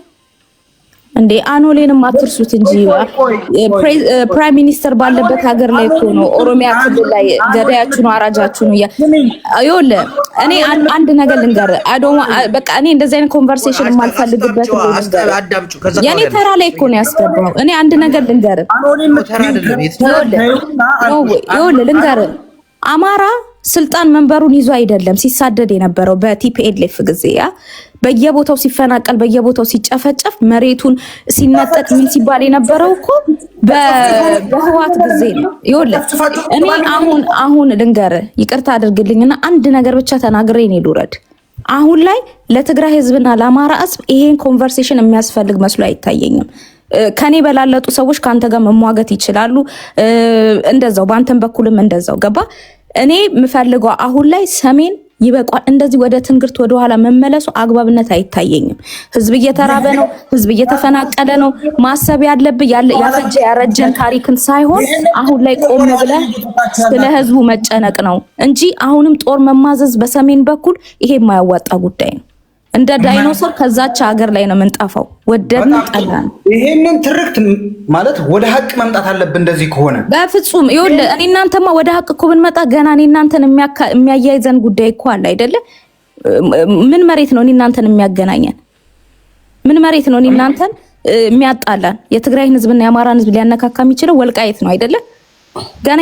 እንዴ? አኖሌንም አትርሱት እንጂ ፕራይም ሚኒስተር ባለበት ሀገር ላይ እኮ ነው ኦሮሚያ ክልል ላይ ገዳያችሁ ነው አራጃችሁ ነው። ይኸውልህ እኔ አንድ ነገር ልንገር፣ በቃ እኔ እንደዚህ አይነት ኮንቨርሴሽን የማልፈልግበት የኔ ተራ ላይ እኮ ነው ያስገባው። እኔ አንድ ነገር ልንገር፣ ይኸውልህ ልንገር፣ አማራ ስልጣን መንበሩን ይዞ አይደለም ሲሳደድ የነበረው በቲፒኤልኤፍ ጊዜ በየቦታው ሲፈናቀል በየቦታው ሲጨፈጨፍ መሬቱን ሲነጠቅ ምን ሲባል የነበረው እኮ በህዋት ጊዜ ነው። ይኸውልህ እኔ አሁን ልንገር፣ ይቅርታ አድርግልኝና አንድ ነገር ብቻ ተናግሬ እኔ ልውረድ። አሁን ላይ ለትግራይ ህዝብና ለአማራ ህዝብ ይሄን ኮንቨርሴሽን የሚያስፈልግ መስሎ አይታየኝም። ከኔ በላለጡ ሰዎች ካንተ ጋር መሟገት ይችላሉ፣ እንደዛው በአንተም በኩልም እንደዛው ገባ። እኔ የምፈልገው አሁን ላይ ሰሜን ይበቃል። እንደዚህ ወደ ትንግርት ወደ ኋላ መመለሱ አግባብነት አይታየኝም። ህዝብ እየተራበ ነው፣ ህዝብ እየተፈናቀለ ነው። ማሰብ ያለብህ ያፈጀ ያረጀን ታሪክን ሳይሆን አሁን ላይ ቆም ብለህ ስለ ህዝቡ መጨነቅ ነው እንጂ አሁንም ጦር መማዘዝ በሰሜን በኩል ይሄ የማያዋጣ ጉዳይ ነው። እንደ ዳይኖሰር ከዛች ሀገር ላይ ነው የምንጠፋው፣ ወደድን ጠላን። ይሄንን ትርክት ማለት ወደ ሀቅ መምጣት አለብን። እንደዚህ ከሆነ በፍጹም ይኸውልህ፣ እኔ እናንተማ ወደ ሀቅ እኮ ብንመጣ ገና እኔ እናንተን የሚያያይዘን ጉዳይ እኮ አለ አይደለ? ምን መሬት ነው እኔ እናንተን የሚያገናኘን? ምን መሬት ነው እኔ እናንተን የሚያጣላን? የትግራይን ህዝብና የአማራን ህዝብ ሊያነካካ የሚችለው ወልቃይት ነው አይደለ? ገና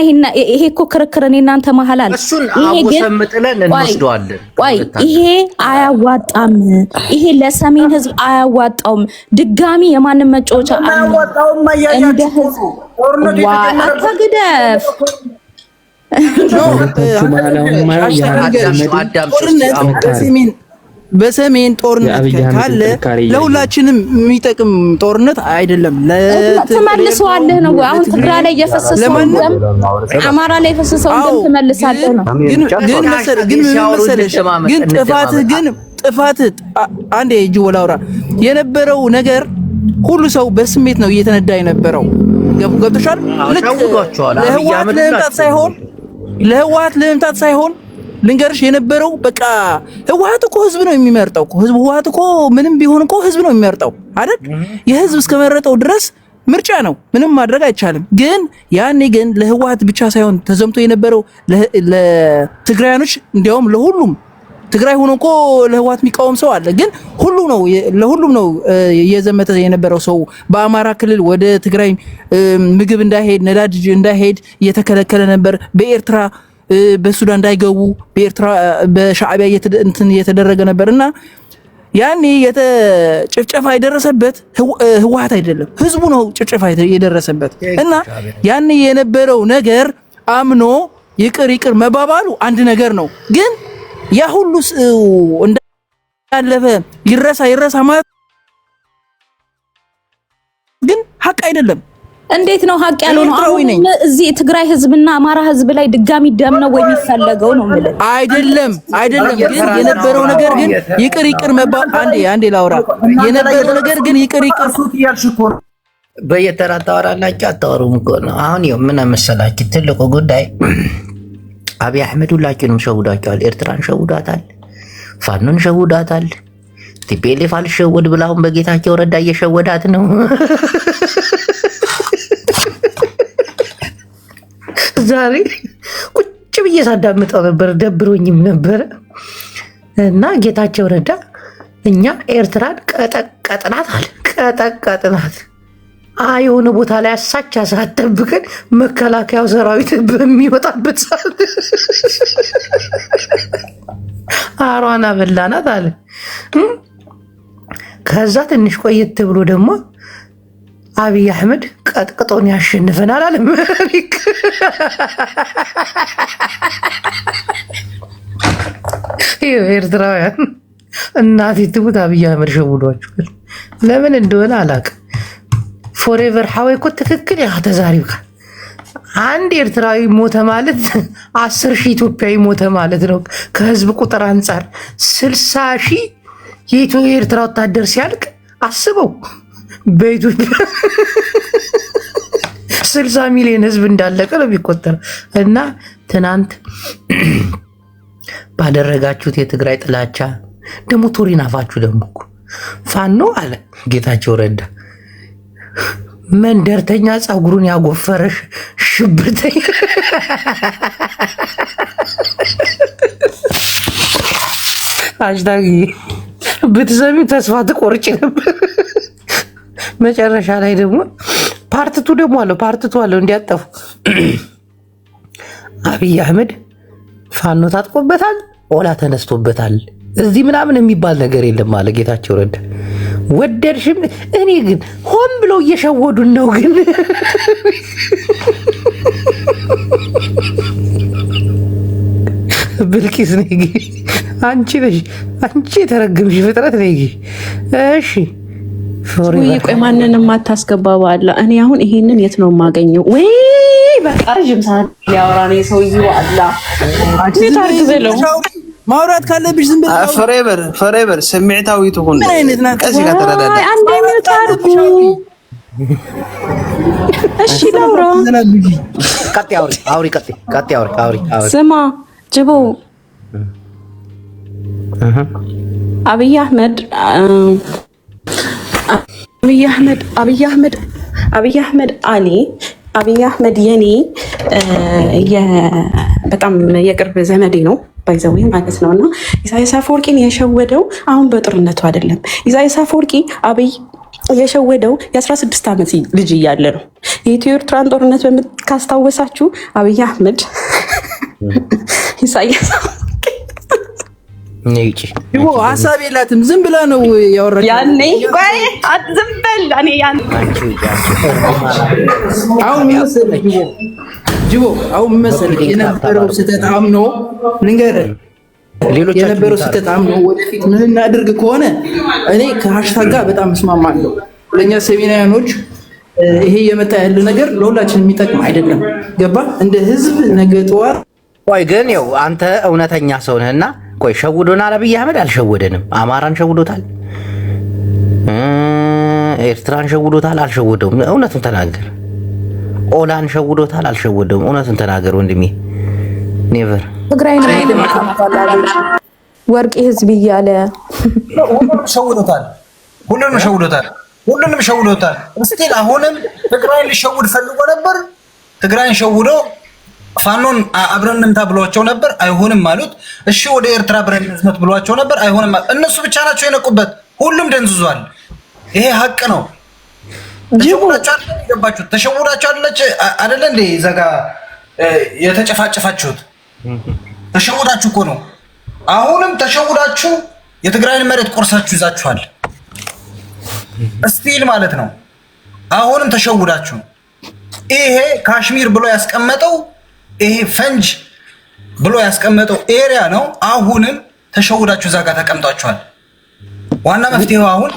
ይሄ እኮ ክርክር እኔ እናንተ መሀል አለ። እሱን አወሰምጥለን እንወስደዋለን። ይሄ አያዋጣም። ይሄ ለሰሜን ህዝብ አያዋጣውም። ድጋሚ የማንም መጫወቻ አያዋጣውም። እንደ ህዝብ አታግደፍ። በሰሜን ጦርነት ካለ ለሁላችንም የሚጠቅም ጦርነት አይደለም። ትመልሰዋለህ ነው አሁን ትግራይ ላይ የፈሰሰው ደም አማራ ላይ የፈሰሰው ደም ትመልሳለህ ነው። ግን ጥፋት አንዴ እጅ ወላውራ የነበረው ነገር ሁሉ ሰው በስሜት ነው እየተነዳ የነበረው። ገብቶሻል? ለህወሓት ለመምታት ሳይሆን ልንገርሽ የነበረው በቃ ህወሓት እኮ ህዝብ ነው የሚመርጠው እኮ ህወሓት እኮ ምንም ቢሆን እኮ ህዝብ ነው የሚመርጠው አይደል? የህዝብ እስከመረጠው ድረስ ምርጫ ነው፣ ምንም ማድረግ አይቻልም። ግን ያኔ ግን ለህወሓት ብቻ ሳይሆን ተዘምቶ የነበረው ለትግራያኖች፣ እንዲያውም ለሁሉም ትግራይ ሆኖ እኮ ለህወሓት የሚቃወም ሰው አለ። ግን ለሁሉም ነው የዘመተ የነበረው ሰው። በአማራ ክልል ወደ ትግራይ ምግብ እንዳይሄድ ነዳጅ እንዳይሄድ እየተከለከለ ነበር። በኤርትራ በሱዳን እንዳይገቡ በኤርትራ በሻዕቢያ እየተደረገ ነበርና ያኔ ጭፍጨፋ የደረሰበት ህወሓት አይደለም ህዝቡ ነው ጭፍጨፋ የደረሰበት። እና ያኔ የነበረው ነገር አምኖ ይቅር መባባሉ አንድ ነገር ነው። ግን ያ ሁሉ እንዳለፈ ይረሳ ማለት ግን ሀቅ አይደለም። እንዴት ነው ሀቅ ያልሆነው? አሁን እዚህ ትግራይ ህዝብና አማራ ህዝብ ላይ ድጋሚ ደም ነው ወይ የሚፈለገው ነው ማለት አይደለም። ግን የነበረው ነገር ግን ይቅር አንዴ ላውራ። የነበረው ነገር ግን ይቅር በየተራ ታወራላችሁ አታወሩም እኮ ነው። አሁን ምን መሰላችሁ ትልቁ ጉዳይ አብይ አህመድ ሁላችንም ሸውዳቸዋል። ኤርትራን ሸውዳታል፣ ፋኖን ሸውዳታል። ቲፒኤልኤፍ አልሸወድ ብላሁን በጌታቸው ረዳ እየሸወዳት ነው። ዛሬ ቁጭ ብዬ ሳዳምጠው ነበር፣ ደብሮኝም ነበር እና ጌታቸው ረዳ እኛ ኤርትራን ቀጠቀጥናት አለ። ቀጠቀጥናት የሆነ ቦታ ላይ አሳቻ ሰዓት ጠብቀን መከላከያው ሰራዊት በሚወጣበት ሰዓት አሯና በላናት አለ። ከዛ ትንሽ ቆየት ብሎ ደግሞ አብይ አህመድ ቀጥቅጦን ያሸንፈናል አለ መሪክ። ኤርትራውያን እናቴ ትሙት አብይ አህመድ ሸውዷችኋል። ለምን እንደሆነ አላውቅም። ፎሬቨር ሐወይ እኮ ትክክል ያ ተዛሪብካ አንድ ኤርትራዊ ሞተ ማለት 10,000 ኢትዮጵያዊ ሞተ ማለት ነው። ከህዝብ ቁጥር አንጻር 60,000 የኢትዮጵያ ኤርትራ ወታደር ሲያልቅ አስበው በኢትዮጵያ 60 ሚሊዮን ህዝብ እንዳለቀ ነው የሚቆጠረው። እና ትናንት ባደረጋችሁት የትግራይ ጥላቻ ደግሞ ቶሪን አፋችሁ ደግሞ ፋኖ አለ ጌታቸው ረዳ መንደርተኛ ጸጉሩን ያጎፈረሽ ሽብርተኛ አጅዳጊ ብትሰሚው ተስፋ ትቆርጭ ነበር። መጨረሻ ላይ ደግሞ ፓርትቱ ደግሞ አለው ፓርትቱ አለው እንዲያጠፉ አብይ አህመድ ፋኖ ታጥቆበታል፣ ኦላ ተነስቶበታል። እዚህ ምናምን የሚባል ነገር የለም አለ ጌታቸው ረዳ። ወደድሽም እኔ ግን ሆን ብለው እየሸወዱን ነው። ግን ብልቂስ ነይ አንቺ ነሽ አንቺ የተረገምሽ ፍጥረት ነይ። እሺ ቆይ ማንንም አታስገባው አለ። እኔ አሁን ይሄንን የት ነው የማገኘው? ወይ በቃ ረጅም ሰዓት ሊያወራ ነው ሰውዬው። አላ አትታርግ በለው ማውራት ካለብሽ ዝም ብለሽ ፎሬቨር ስሜታዊ ትሁን። ከዚህ ጋር ተረዳዳ። አንደኛው ታርጉ እሺ ላውራ። ቀጥ አውሪ። ስማ ጅቦ አብይ አህመድ አሊ አብይ አህመድ የኔ በጣም የቅርብ ዘመዴ ነው ባይዘው ማለት ነውና ኢሳያስ አፈወርቂን የሸወደው አሁን በጥርነቱ አይደለም። ኢሳያስ አፈወርቂ አብይ የሸወደው የ16 ዓመት ልጅ እያለ ነው። የኢትዮ ኤርትራን ጦርነት ካስታወሳችሁ አብይ አህመድ ኢሳያስ ነይጪ ሀሳብ የላትም ዝም ብላ ነው ያወራችው። ያኔ ቆይ ዝም በል እኔ ያን አሁን መሰለኝ ጅቦ አሁን መሰለኝ የነበረው ስህተት አምኖ ልንገርህ፣ የነበረው ስህተት አምኖ ወደፊት ምን እናድርግ ከሆነ እኔ ከሃሽታግ ጋር በጣም እስማማለሁ። ለእኛ ሰሜናውያኖች ይሄ የመጣ ያለ ነገር ለሁላችን የሚጠቅም አይደለም። ገባ እንደ ህዝብ ነገ ጠዋት ቆይ ግን ያው አንተ እውነተኛ ሰው ነህና ቆይ ሸውዶናል። አብይ አህመድ አልሸወደንም። አማራን ሸውዶታል፣ ኤርትራን ሸውዶታል፣ አልሸወደውም። እውነቱን ተናገር። ኦላን ሸውዶታል፣ አልሸወደውም። እውነቱን ተናገር ወንድሜ። ኔቨር ትግራይ ነው ወርቄ ህዝብ እያለ ሁሉንም ሸውዶታል። እስቲል አሁንም ትግራይን ሊሸውድ ፈልጎ ነበር። ትግራይን ሸውዶ ፋኖን አብረን እንምታ ብሏቸው ነበር፣ አይሆንም አሉት። እሺ ወደ ኤርትራ አብረን እንዝመት ብሏቸው ነበር፣ አይሆንም አሉት። እነሱ ብቻ ናቸው የነቁበት። ሁሉም ደንዝዟል። ይሄ ሀቅ ነው። ተሸውዳችሁ አይደለ እንዴ? ዘጋ የተጨፋጨፋችሁት ተሸውዳችሁ እኮ ነው። አሁንም ተሸውዳችሁ የትግራይን መሬት ቆርሳችሁ ይዛችኋል። እስቲል ማለት ነው። አሁንም ተሸውዳችሁ ይሄ ካሽሚር ብሎ ያስቀመጠው ይሄ ፈንጅ ብሎ ያስቀመጠው ኤሪያ ነው። አሁንም ተሸውዳችሁ እዛ ጋር ተቀምጣችኋል። ዋና መፍትሄው አሁን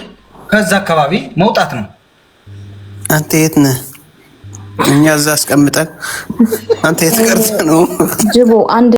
ከዛ አካባቢ መውጣት ነው። አንተ የት ነህ? እኛ እዛ አስቀምጠን አንተ የት ቀርተህ ነው? ጅቦ አንድ